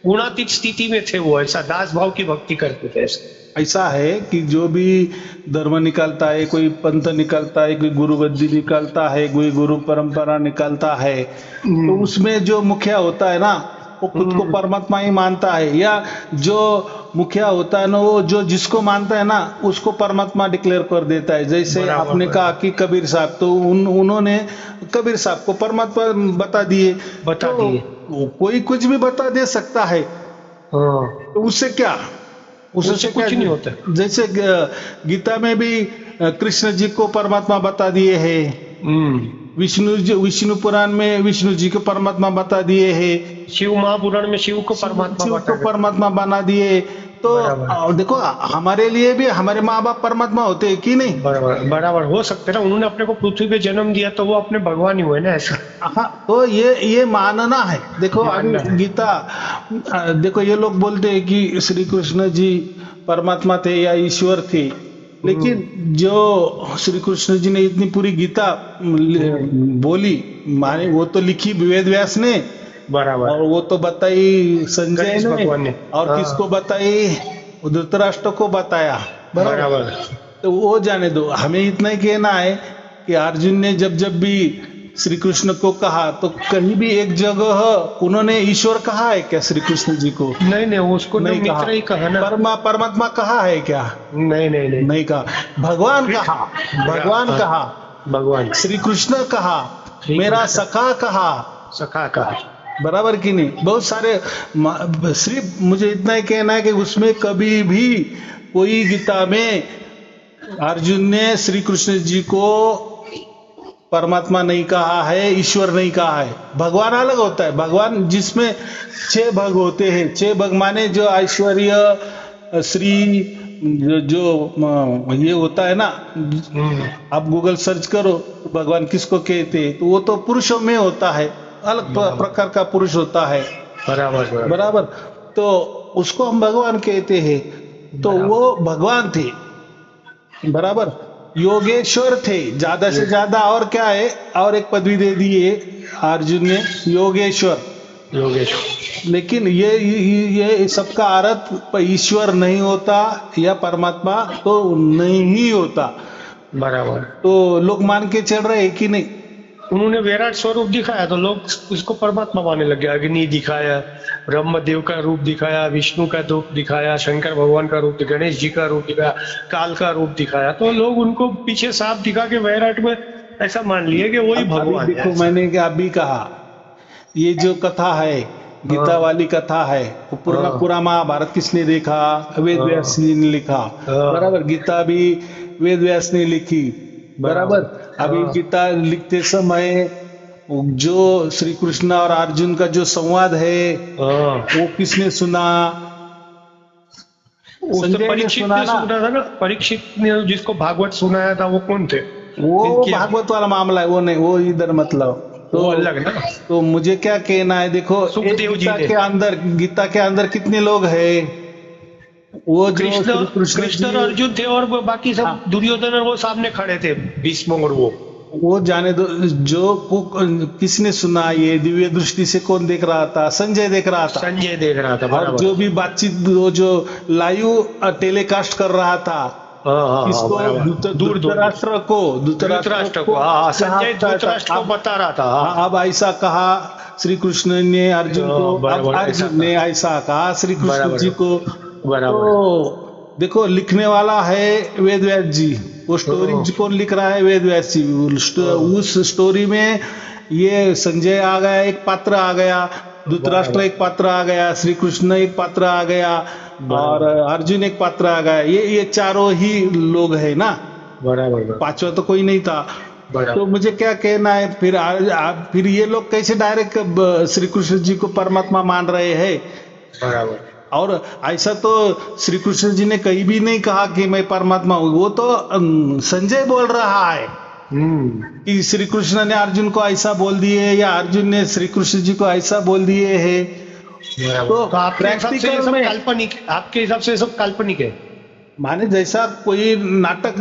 गुणातीत स्थिति में थे वो, ऐसा दास भाव की भक्ति करते थे। ऐसा है कि जो भी धर्म निकलता है, कोई पंथ निकलता है, कोई गुरु गद्दी निकलता है, कोई गुरु परंपरा निकलता है, तो उसमें जो मुखिया होता है ना, वो खुद को परमात्मा ही मानता है, या जो मुखिया होता है ना, वो जो जिसको मानता है ना उसको परमात्मा डिक्लेयर कर देता है। जैसे बराबर, आपने कहा कि कबीर साहब, तो उन्होंने कबीर साहब को परमात्मा बता दिए। बता तो दिए। कोई कुछ भी बता दे सकता है, हाँ, तो उससे क्या, उससे क्या कुछ नहीं होता। जैसे गीता में भी कृष्ण जी को परमात्मा बता दिए हैं, विष्णु पुराण में विष्णु जी को परमात्मा बता दिए हैं, शिव महापुराण में शिव को परमात्मा शिव बता को परमात्मा बना दिए। तो बराबर। देखो हमारे लिए भी हमारे माँ बाप परमात्मा होते हैं कि नहीं? बराबर बराबर हो सकते ना, उन्होंने अपने को पृथ्वी पे जन्म दिया तो वो अपने भगवान ही हुए ना, ऐसा। हाँ, तो ये मानना है। देखो मानना अभी है। गीता, देखो ये लोग बोलते हैं कि श्री कृष्ण जी परमात्मा थे या ईश्वर थे, लेकिन जो श्री कृष्ण जी ने इतनी पूरी गीता बोली, माने वो तो लिखी वेद व्यास ने, बराबर। और वो तो बताई संजय गणेश ने, भगवान ने। और हाँ। किसको बताई? धृतराष्ट्र को बताया। बराबर। तो वो जाने दो, हमें इतना ही कहना है कि अर्जुन ने जब जब भी श्री कृष्ण को कहा, तो कहीं भी एक जगह उन्होंने ईश्वर कहा है क्या श्री कृष्ण जी को? नहीं नहीं, उसको तो नहीं मित्र ही कहा ना। परमात्मा कहा है क्या? नहीं नहीं नहीं, नहीं कहा। भगवान कहा, भगवान हाँ। कहा, भगवान श्री कृष्ण कहा, श्री मेरा कृष्ण। सखा कहा, सखा कहा। बराबर कि नहीं? बहुत सारे सिर्फ मुझे इतना ही कहना है कि उसमें कभी भी कोई गीता में अर्जुन ने श्री कृष्ण जी को परमात्मा नहीं कहा है, ईश्वर नहीं कहा है। भगवान अलग होता है, भगवान जिसमें 6 भग होते हैं। 6 भग माने जो ऐश्वर्य, श्री, जो ये होता है ना, आप गूगल सर्च करो भगवान किसको कहते हैं, तो वो तो पुरुषों में होता है, अलग प्रकार का पुरुष होता है। बराबर बराबर। तो उसको हम भगवान कहते हैं। तो वो भगवान थे, बराबर, योगेश्वर थे, ज्यादा से ज्यादा। और क्या है, और एक पदवी दे दी है अर्जुन ने, योगेश्वर। योगेश। लेकिन ये सबका अर्थ ईश्वर नहीं होता या परमात्मा तो नहीं ही होता। बराबर। तो लोग मान के चल रहे हैं कि नहीं? उन्होंने विराट स्वरूप दिखाया तो लोग उसको परमात्मा मानने लग गए। अग्नि दिखाया, ब्रह्मदेव का रूप दिखाया, विष्णु का रूप दिखाया, शंकर भगवान का रूप दिखाया, गणेश जी का रूप दिखाया, काल का रूप दिखाया, तो लोग उनको पीछे सांप दिखा के विराट में ऐसा मान लिए कि वही भगवान है। देखो मैंने अभी कहा, ये जो कथा है, गीता वाली कथा है, वो पूरा महाभारत किसने देखा? वेद व्यास जी ने लिखा। बराबर। गीता भी वेद व्यास ने लिखी। बराबर। अभी गीता लिखते समय जो श्री कृष्ण और अर्जुन का जो संवाद है, वो किसने सुना? परीक्षित ने सुना था ना। परीक्षित ने जिसको भागवत सुनाया था वो कौन थे? वो भागवत वाला मामला है, वो नहीं, वो इधर मतलब तो अलग ना। तो मुझे क्या कहना है, देखो गीता के अंदर कितने लोग हैं? वो जो कृष्ण और अर्जुन थे, और बाकी सब दुर्योधन और वो सामने खड़े थे, भीष्म और वो जाने दो। जो किसने सुना, ये दिव्य दृष्टि से कौन देख रहा था? संजय देख रहा था। संजय देख रहा था। और जो भी बातचीत जो लाइव टेलीकास्ट कर रहा था, किसको? धृतराष्ट्र को संजय धृतराष्ट्र को बता रहा था। अब ऐसा कहा श्री कृष्ण ने अर्जुन को, अर्जुन ने ऐसा कहा श्री कृष्ण जी को। तो देखो लिखने वाला है वेद व्यास जी, वो स्टोरी कौन लिख रहा है? वेद व्यास जी। उस स्टोरी में ये संजय आ गया, एक पात्र आ गया, धृतराष्ट्र एक पात्र आ गया, श्री कृष्ण एक पात्र आ गया, और अर्जुन एक पात्र आ गया। ये चारों ही लोग है ना। बराबर। पांचवा तो कोई नहीं था। तो मुझे क्या कहना है, फिर ये लोग कैसे डायरेक्ट श्री कृष्ण जी को परमात्मा मान रहे हैं? बराबर। और ऐसा तो श्री कृष्ण जी ने कहीं भी नहीं कहा कि मैं परमात्मा हूँ। वो तो संजय बोल रहा है कि श्री कृष्ण ने अर्जुन को ऐसा बोल दिए, या अर्जुन ने श्री कृष्ण जी को ऐसा बोल दिए है। तो आपके हिसाब से सब काल्पनिक है। माने जैसा कोई नाटक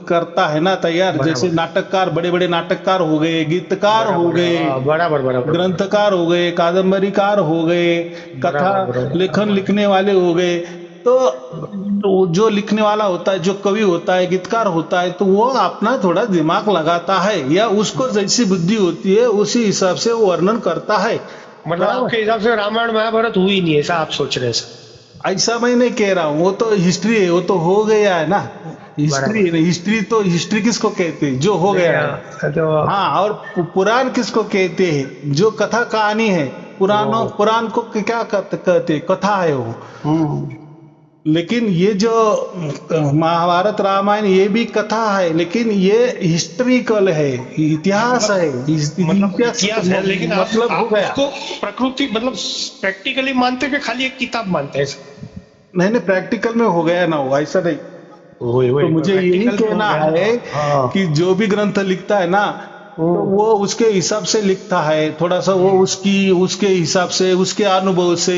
करता है ना तैयार, जैसे नाटककार, बड़े बड़े नाटककार हो गए, गीतकार हो गए, बराबर, ग्रंथकार हो गए, कादम्बरीकार हो गए, कथा लेखन लिखने वाले हो गए। तो जो लिखने वाला होता है, जो कवि होता है, गीतकार होता है, तो वो अपना थोड़ा दिमाग लगाता है, या उसको जैसी बुद्धि होती है उसी हिसाब से वो वर्णन करता है। मतलब आपके हिसाब से रामायण महाभारत हुई नहीं, ऐसा आप सोच रहे हैं? ऐसा मैं नहीं कह रहा हूँ, वो तो हिस्ट्री है, वो तो हो गया है ना। हिस्ट्री किसको कहते हैं? जो हो गया है। तो हाँ, और पुराण किसको कहते हैं? जो कथा कहानी है। पुराण को क्या कहते हैं? कथा है वो। लेकिन ये जो महाभारत रामायण ये भी कथा है, लेकिन ये हिस्ट्रिकल है, इतिहास है। मतलब इतिहास है, लेकिन मतलब हो आप गया। उसको प्रकृति मतलब प्रैक्टिकली मानते हैं कि खाली एक किताब मानते हैं? नहीं नहीं, प्रैक्टिकल में हो गया ना वो, ऐसा नहीं। तो मुझे यही कहना है कि जो भी ग्रंथ लिखता है ना, तो वो उसके हिसाब से लिखता है, थोड़ा सा वो उसके हिसाब से, उसके अनुभव से,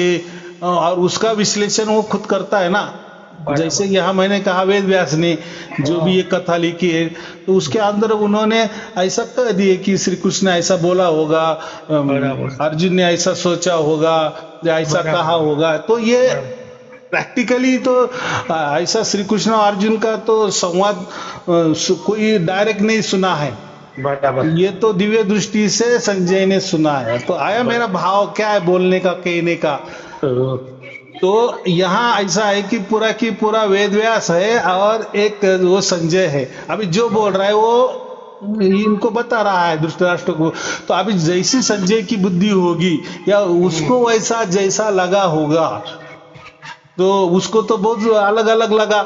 और उसका विश्लेषण वो खुद करता है ना। जैसे यहाँ मैंने कहा वेद व्यास ने जो भी ये कथा लिखी है, तो उसके अंदर उन्होंने ऐसा कह दिए कि श्री कृष्ण ने ऐसा बोला होगा, अर्जुन ने ऐसा सोचा होगा, या ऐसा कहा होगा। तो ये प्रैक्टिकली तो ऐसा श्री कृष्ण और अर्जुन का तो संवाद कोई डायरेक्ट नहीं सुना है। ये तो दिव्य दृष्टि से संजय ने सुना है। तो आया मेरा भाव क्या है बोलने का, कहने का। तो यहाँ ऐसा है कि पूरा वेद व्यास है और एक वो संजय है। अभी जो बोल रहा है वो इनको बता रहा है धृतराष्ट्र को। तो अभी जैसी संजय की बुद्धि होगी या उसको वैसा जैसा लगा होगा, तो उसको तो बहुत अलग अलग लगा।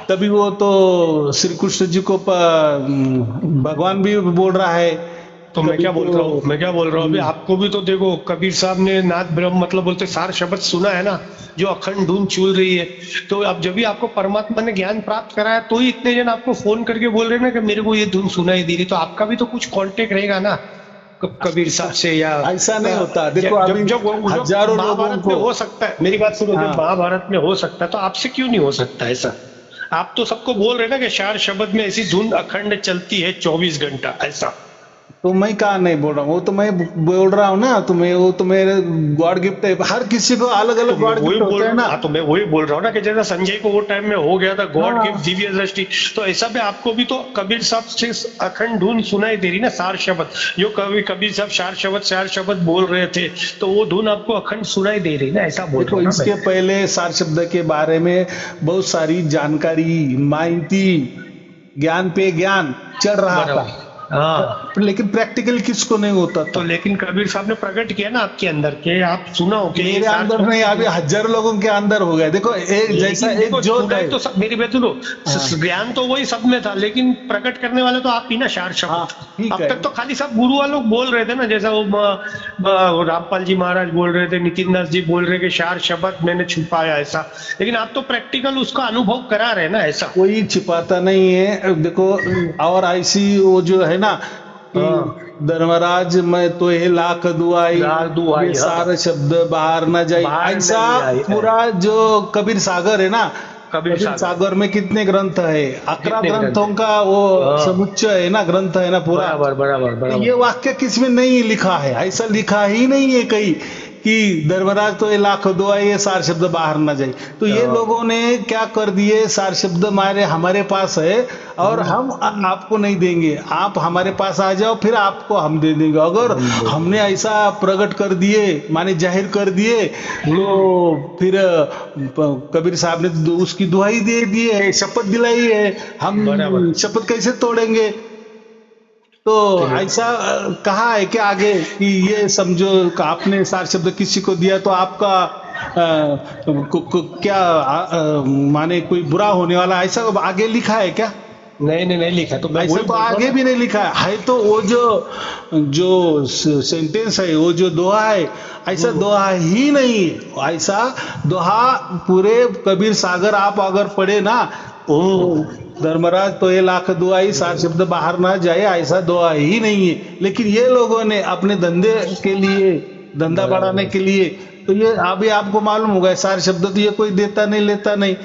तभी वो तो श्री कृष्ण जी को भगवान भी बोल रहा है। तो मैं क्या बोल रहा हूँ अभी आपको भी तो देखो, कबीर साहब ने नाथ ब्रह्म मतलब बोलते सार शब्द सुना है ना, जो अखंड धुन चूल रही है। तो अब जब भी आपको परमात्मा ने ज्ञान प्राप्त कराया, तो ही इतने जन आपको फोन करके बोल रहे हैं ना कि मेरे को ये धुन सुनाई दे रही। तो आपका भी तो कुछ कांटेक्ट रहेगा ना कबीर साहब से, या ऐसा नहीं होता। देखो अभी हजारों महाभारत में हो सकता है, मेरी बात सुनो, जब महाभारत में हो सकता है तो आपसे क्यों नहीं हो सकता ऐसा? आप तो सबको बोल रहे ना कि चार शब्द में ऐसी धुन अखंड चलती है 24 घंटा, ऐसा। तो मैं कहा नहीं बोल रहा हूँ, वो तो मैं बोल रहा हूँ ना। तो मैं वो तो मेरे गॉड गिफ्ट है, हर किसी को अलग अलग गॉड गिफ्ट होता है ना। तो मैं वही बोल रहा हूँ ना कि जैसा संजय को वो टाइम में हो गया था गॉड गिफ्ट दिव्य दृष्टि, तो ऐसा भी आपको भी तो कबीर साहब से अखंड धुन सुनाई दे रही ना, सार शब्द। जो कबीर साहब चार शब्द बोल रहे थे, तो वो धुन आपको अखंड सुनाई दे रही ना, ऐसा बोल रहा हूँ। इसके पहले सार शब्द के बारे में बहुत सारी जानकारी, माहिती, ज्ञान पे ज्ञान चढ़ रहा था। हाँ, लेकिन प्रैक्टिकल किसको नहीं होता था। तो लेकिन कबीर साहब ने प्रकट किया ना आपके अंदर के, आप सुना हो कि मेरे अंदर नहीं, अभी हजारों लोगों के अंदर हो गया। देखो एक जैसा एक ज्योत है, तो सब मेरी बात सुनो, ज्ञान तो वही सब में था, लेकिन प्रकट करने वाले तो आप ही ना, चार शब्द। अब तक तो खाली सब गुरु वालों बोल रहे थे ना, जैसा वो रामपाल जी महाराज बोल रहे थे, नितिन दास जी बोल रहे कि चार शब्द मैंने छुपाया, ऐसा। लेकिन आप तो प्रैक्टिकल उसका अनुभव करा रहे ना, ऐसा। कोई छिपाता नहीं है। देखो और ऐसी वो जो है ना, धर्मराज मैं तो ये लाख दुआई, ये सारे शब्द बाहर न जाए, ऐसा पूरा जो कबीर सागर है ना, कबीर सागर में कितने ग्रंथ है? 11 ग्रंथों का वो समुच्चय है ना, ग्रंथ है ना पूरा। बराबर। ये वाक्य किसमें नहीं लिखा है? ऐसा लिखा ही नहीं है कहीं कि धर्मराज तो ये लाख दुआई, ये सार शब्द बाहर न जाए। तो ये लोगों ने क्या कर दिए, सार शब्द हमारे पास है और हम आपको नहीं देंगे, आप हमारे पास आ जाओ, फिर आपको हम दे देंगे। अगर हमने ऐसा प्रकट कर दिए, माने जाहिर कर दिए, तो फिर कबीर साहब ने उसकी दुहाई दे दी है, शपथ दिलाई है, हम शपथ कैसे तोड़ेंगे? तो ऐसा कहा है कि आगे कि ये समझो आपने सार शब्द किसी को दिया तो आपका क्या माने कोई बुरा होने वाला, ऐसा आगे लिखा है क्या? नहीं लिखा। तो ऐसा तो आगे भी नहीं लिखा है। तो वो जो सेंटेंस है, वो जो दोहा है, ऐसा दोहा ही नहीं है। ऐसा दोहा पूरे कबीर सागर आप अगर पढ़े ना, धर्मराज तो ये लाख दुआई, सार शब्द बाहर ना जाए, ऐसा दुआ ही नहीं है। लेकिन ये लोगों ने अपने धंधे के लिए, धंधा बढ़ाने के लिए, तो ये अभी आपको मालूम होगा सार शब्द तो ये कोई देता नहीं, लेता नहीं।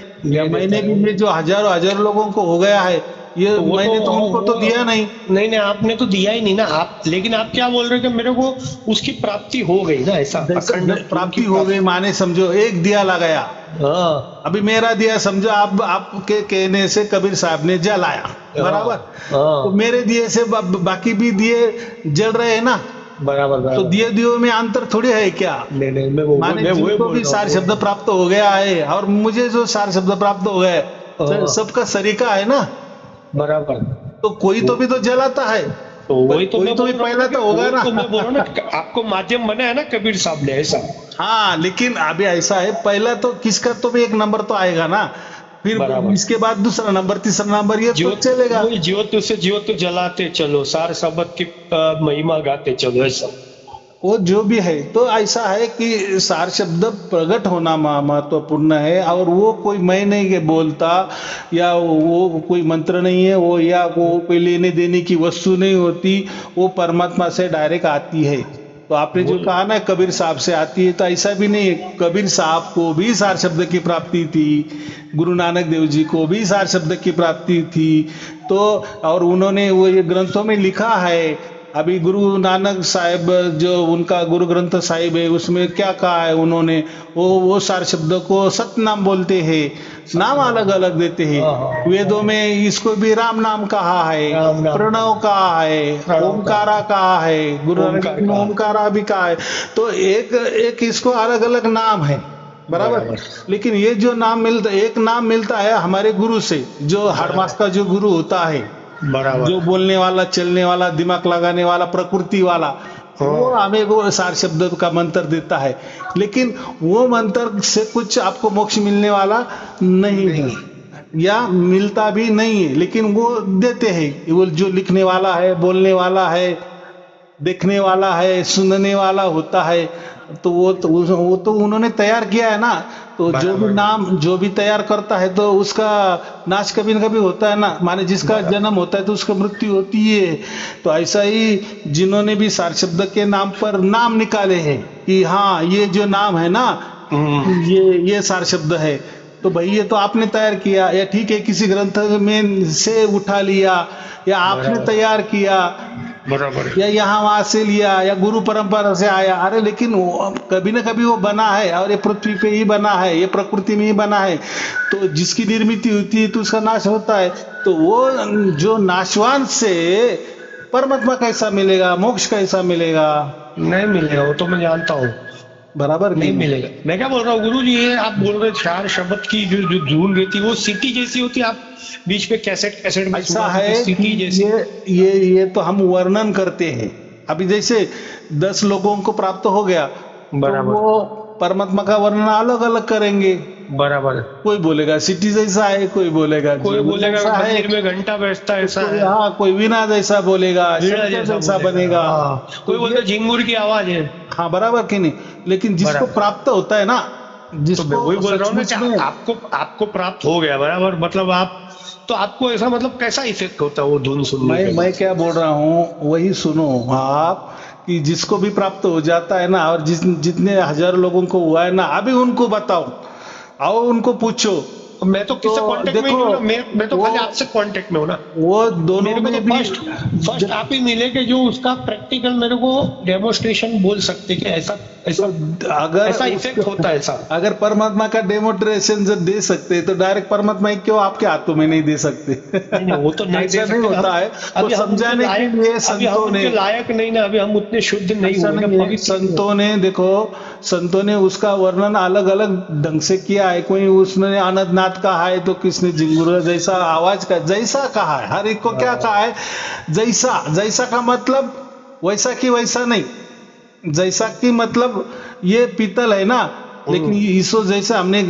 महीने के लिए जो हजारों लोगों को हो गया है, ये तो मैंने तो उनको तो दिया नहीं। आपने तो दिया ही नहीं ना आप। लेकिन आप क्या बोल रहे हो कि मेरे को उसकी प्राप्ति हो गई ना, ऐसा प्राप्ति हो गई माने समझो एक दिया लगाया। अभी मेरा दिया समझो आपके कहने से कबीर साहब ने जलाया, बराबर। तो मेरे दिए से बाकी भी दिए जल रहे हैं ना। बराबर तो बराबर। दिए दियो में अंतर थोड़ी है क्या? नहीं नहीं, माने मैं वही जिनको बोल भी रहा सार हूँ। शब्द प्राप्त हो गया है और मुझे जो सार शब्द प्राप्त हो गए, हाँ। सबका सरीका है ना। बराबर। तो कोई तो भी तो जलाता है, तो वही तो कोई मैं तो बोल भी रहा हूँ पहला ना कि तो होगा वही ना। तो मैं बोल रहा हूँ ना कि आपको माध्यम बना है ना कबीर साहब ने, ऐसा। हाँ, लेकिन अभी ऐसा है, पहला तो किसका तो भी एक नंबर तो आएगा ना, फिर बराबर। इसके बाद दूसरा नंबर, तीसरा नंबर, ये तो ज्योत चलेगा। वही ज्योत से ज्योत जलाते चलो, सार शब्द की महिमा गाते चलो, ऐसा। वो जो भी है, तो ऐसा है कि सार शब्द प्रकट होना महत्वपूर्ण है, और वो कोई मैं नहीं के बोलता, या वो कोई मंत्र नहीं है वो, या वो कोई लेने देने की वस्तु नहीं होती, वो परमात्मा से डायरेक्ट आती है। तो आपने जो वो कहा ना कबीर साहब से आती है, तो ऐसा भी नहीं है। कबीर साहब को भी सार शब्द की प्राप्ति थी, गुरु नानक देव जी को भी सार शब्द की प्राप्ति थी। तो और उन्होंने वो ये ग्रंथों में लिखा है। अभी गुरु नानक साहिब जो उनका गुरु ग्रंथ साहिब है, उसमें क्या कहा है उन्होंने, वो सार शब्द को सतनाम बोलते हैं, नाम अलग अलग देते हैं। हाँ हाँ हाँ। वेदों में इसको भी राम नाम कहा है, राम नाम प्रणव कहा है, प्रणव ओमकारा कहा है, गुरु नानक ओमकार देव ने कहा। ओमकारा भी कहा है। तो एक एक इसको अलग अलग नाम है, बराबर। बराबर। लेकिन ये जो नाम मिलता, एक नाम मिलता है हमारे गुरु से, जो हरमास का जो गुरु होता है, बराबर। जो बोलने वाला, चलने वाला, दिमाग लगाने वाला, प्रकृति वाला, वो हमें वो सार शब्द का मंत्र देता है। लेकिन वो मंत्र से कुछ आपको मोक्ष मिलने वाला नहीं है, या मिलता भी नहीं है, लेकिन वो देते हैं। वो जो लिखने वाला है, बोलने वाला है, देखने वाला है, सुनने वाला होता है, तो वो तो उन्होंने तैयार किया है ना। तो जो भी नाम जो भी तैयार करता है, तो उसका नाश कभी न कभी होता है ना। माने जिसका जन्म होता है तो उसका मृत्यु होती है। तो ऐसा ही जिन्होंने भी सार शब्द के नाम पर नाम निकाले हैं कि हाँ ये जो नाम है ना, ये सार शब्द है, तो भाई ये तो आपने तैयार किया, या ठीक है किसी ग्रंथ में से उठा लिया, या आपने तैयार किया, बराबर। या यहाँ वहां से लिया, या गुरु परंपरा से आया। अरे लेकिन कभी ना कभी वो बना है, और ये पृथ्वी पे ही बना है, ये प्रकृति में ही बना है। तो जिसकी निर्मित होती है तो उसका नाश होता है। तो वो जो नाशवान से परमात्मा कैसा मिलेगा, मोक्ष कैसा मिलेगा? नहीं मिलेगा, वो तो मैं जानता हूँ, बराबर नहीं मिलेगा। मैं क्या बोल रहा हूँ गुरु जी, ये आप बोल रहे चार शब्द की जो जो धुन रहती है वो सीटी जैसी होती है, आप बीच पे कैसेट कैसेट में ऐसा सुनाते है थे, कि सीटी जैसी। ये तो हम वर्णन करते हैं। अभी जैसे 10 लोगों को प्राप्त हो गया, तो बराबर। वो परमात्मा का वर्णन अलग अलग करेंगे। बराबर। कोई बोलेगा सिटी जैसा है, कोई बोलेगा कोई जीवन बोलेगा जैसा है, मंदिर में घंटा बैठता है, ऐसा है। हाँ कोई वीणा जैसा बोलेगा, वीणा शंकर जैसा जैसा बोलेगा। बनेगा। हाँ। कोई बोलता है झिंगुर की आवाज है। हाँ बराबर कि नहीं? लेकिन जिसको बराबर। प्राप्त होता है ना, तो मैं जिसको वही बोल रहा हूँ ना कि सचमुच में, आपको प्राप्त हो गया, बराबर, मतलब आप तो आपको ऐसा मतलब कैसा इफेक्ट होता है वो धुन सुनने के मैं बाद? क्या बोल रहा हूँ वही सुनो आप, कि जिसको भी प्राप्त हो जाता है ना, और जितने हजार लोगों को हुआ है ना, अभी उनको बताओ, आओ उनको पूछो। मैं तो किससे तो कांटेक्ट में देखो, नहीं हूँ ना, मैं तो खाली आपसे कांटेक्ट में हूँ ना। वो दोनों मेरे को में तो भी फर्स्ट आप ही मिले कि जो उसका प्रैक्टिकल मेरे को डेमोस्ट्रेशन बोल सकते कि ऐसा ऐसा अगर ऐसा इफेक्ट होता है, ऐसा। अगर परमात्मा का डेमोन्स्ट्रेशन जब दे सकते, तो डायरेक्ट परमात्मा ही क्यों आपके हाथों में नहीं दे सकते? नहीं, वो तो नहीं ऐसा दे नहीं सकते। होता है। अभी वो हम उनके समझाने के लायक, लिए अभी हम संतों ने, उनके लायक नहीं ना, अभी हम उतने शुद्ध नहीं ऐसा हुए ना, नहीं है। पवित्र नहीं हुए। संतों ने देखो, संतों ने उसका वर्णन अलग अलग ढंग से किया है। कोई उसने आनंदनाथ कहा है, तो किसने झिंगुर जैसा आवाज का जैसा कहा है, हर एक को क्या कहा है, जैसा। जैसा का मतलब वैसा की वैसा नहीं। जैसा की मतलब ये पीतल है ना, लेकिन इसो जैसे हमने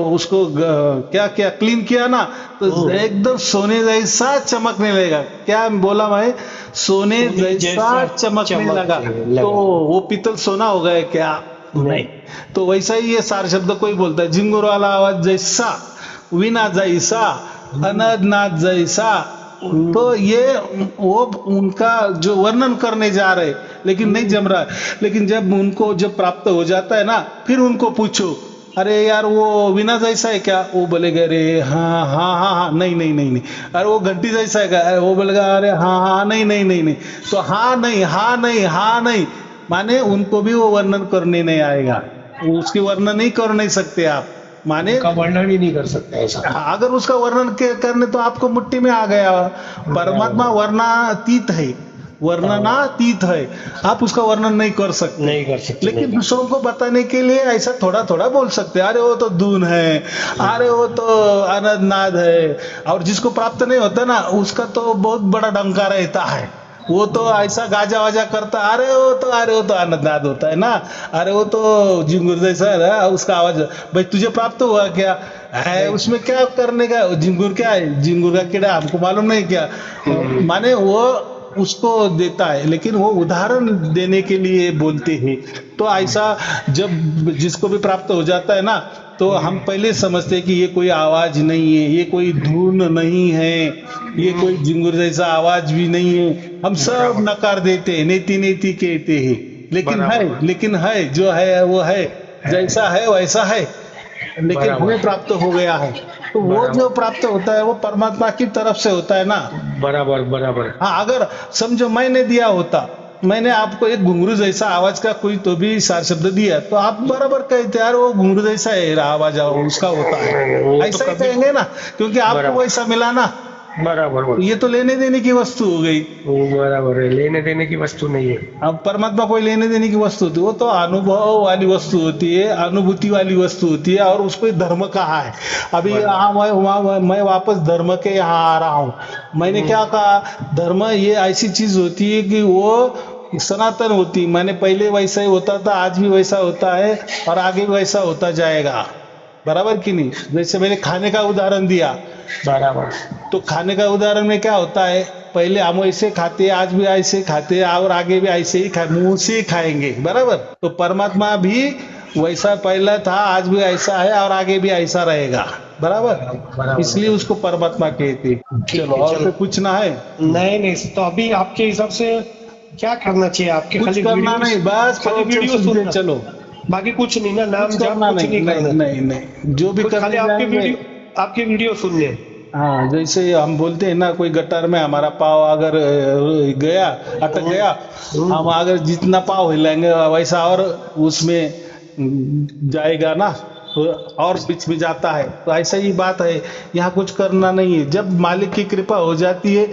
उसको क्या क्या क्लीन किया ना, तो एकदम सोने जैसा चमकने लगेगा। क्या बोला मैं? सोने जैसा चमकने लगा। तो वो पीतल सोना हो गया क्या? नहीं। तो वैसा ही ये सार शब्द कोई बोलता है, झिंगुर वाला आवाज जैसा, वीणा जैसा, अनदनाथ जैसा। तो ये वो उनका जो वर्णन करने जा रहे, लेकिन नहीं जम रहा है। लेकिन जब उनको जब प्राप्त हो जाता है ना, फिर उनको पूछो, अरे यार वो वीणा जैसा है क्या? वो बोलेगा अरे हाँ हाँ हाँ हाँ, नहीं नहीं नहीं नहीं। अरे वो घंटी जैसा है क्या? अरे वो बोलेगा अरे हाँ हाँ नहीं नहीं नहीं नहीं। तो हाँ नहीं हाँ नहीं हाँ नहीं, माने उनको भी वो वर्णन करने नहीं आएगा। उसकी वर्णन नहीं कर नहीं सकते आप, माने का वर्णन ही नहीं कर सकते ऐसा। अगर उसका वर्णन करने तो आपको मुट्ठी में आ गया। परमात्मा वर्णातीत है, वर्णनातीत है, आप उसका वर्णन नहीं कर सकते। नहीं कर सकते। लेकिन दूसरों को बताने के लिए ऐसा थोड़ा थोड़ा बोल सकते हैं, अरे वो तो धुन है, अरे वो तो आनंद नाद है। और जिसको प्राप्त नहीं होता ना, उसका तो बहुत बड़ा डंका रहता है, वो तो ऐसा गाजा वाजा करता, अरे वो तो आनंद नाद होता है ना, अरे वो तो जिंगुर जैसा है ना, उसका आवाज। भाई तुझे प्राप्त हुआ क्या है, उसमें क्या करने का, जिंगुर क्या है, जिंगुर का कीड़ा हमको मालूम नहीं क्या। माने वो उसको देता है, लेकिन वो उदाहरण देने के लिए बोलते हैं। तो ऐसा जब जिसको भी प्राप्त हो जाता है ना, तो हम पहले समझते हैं कि ये कोई आवाज नहीं है, ये कोई धुन नहीं है, ये कोई जिंगुर जैसा आवाज भी नहीं है, हम सब नकार देते हैं, नेति नेति कहते हैं। लेकिन है जो है वो है, जैसा है वैसा है, लेकिन हमें प्राप्त हो गया है। तो वो जो प्राप्त होता है वो परमात्मा की तरफ से होता है ना। बराबर। हाँ, अगर समझो मैंने दिया होता, मैंने आपको एक घुंघरू जैसा आवाज का कोई तो भी सार शब्द दिया, तो आप बराबर कहते यार वो घुंघरू जैसा है आवाज, उसका होता है, ऐसा ही कहेंगे ना, क्योंकि आपको वैसा मिला ना। बराबर। ये तो लेने देने की वस्तु हो गई। बराबर है, लेने देने की वस्तु नहीं है। अब परमात्मा कोई लेने देने की वस्तु होती है, वो तो अनुभव वाली वस्तु होती है, अनुभूति वाली वस्तु होती है, और उसको धर्म कहा है। अभी मैं वापस धर्म के यहाँ आ रहा हूँ। मैंने क्या कहा, धर्म ये ऐसी चीज होती है कि वो सनातन होती, मैंने पहले वैसा ही होता था, आज भी वैसा होता है, और आगे भी वैसा होता जाएगा। बराबर कि नहीं। जैसे मैंने खाने का उदाहरण दिया, बराबर। तो खाने का उदाहरण में क्या होता है, पहले हम ऐसे खाते, आज भी ऐसे खाते, और आगे भी ऐसे ही मुंह से ही खाएंगे। बराबर। तो परमात्मा भी वैसा पहला था, आज भी ऐसा है, और आगे भी ऐसा रहेगा। बराबर। इसलिए उसको परमात्मा कहते। चलो, और तो कुछ ना है। नहीं, तो अभी आपके हिसाब से क्या करना चाहिए? आपके कुछ करना नहीं, बस खाली वीडियो सुनना, चलो, बाकी कुछ नहीं ना, नाम जाप कुछ नहीं करना। नहीं, जो भी खाली आपके वीडियो सुनने। हाँ, जैसे हम बोलते हैं ना, कोई गटर में हमारा पाव अगर गया, अटक गया, हम अगर जितना पाव हिलाएंगे वैसा और उसमें जाएगा ना, और बीच में जाता है। तो ऐसा ही बात है, यहाँ कुछ करना नहीं है। जब मालिक की कृपा हो जाती है,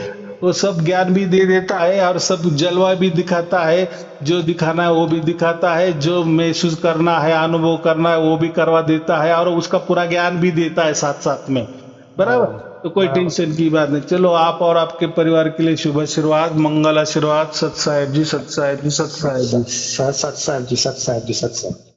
वो सब ज्ञान भी दे देता है, और सब जलवा भी दिखाता है, जो दिखाना है वो भी दिखाता है, जो महसूस करना है, अनुभव करना है वो भी करवा देता है, और उसका पूरा ज्ञान भी देता है साथ साथ में। बराबर। तो कोई टेंशन की बात नहीं। चलो, आप और आपके परिवार के लिए शुभ आशीर्वाद, मंगल आशीर्वाद। सत साहेब जी, सत साहेब जी, सत साहेब जी, सत साहेब जी, सत साहेब जी, सत साहेब।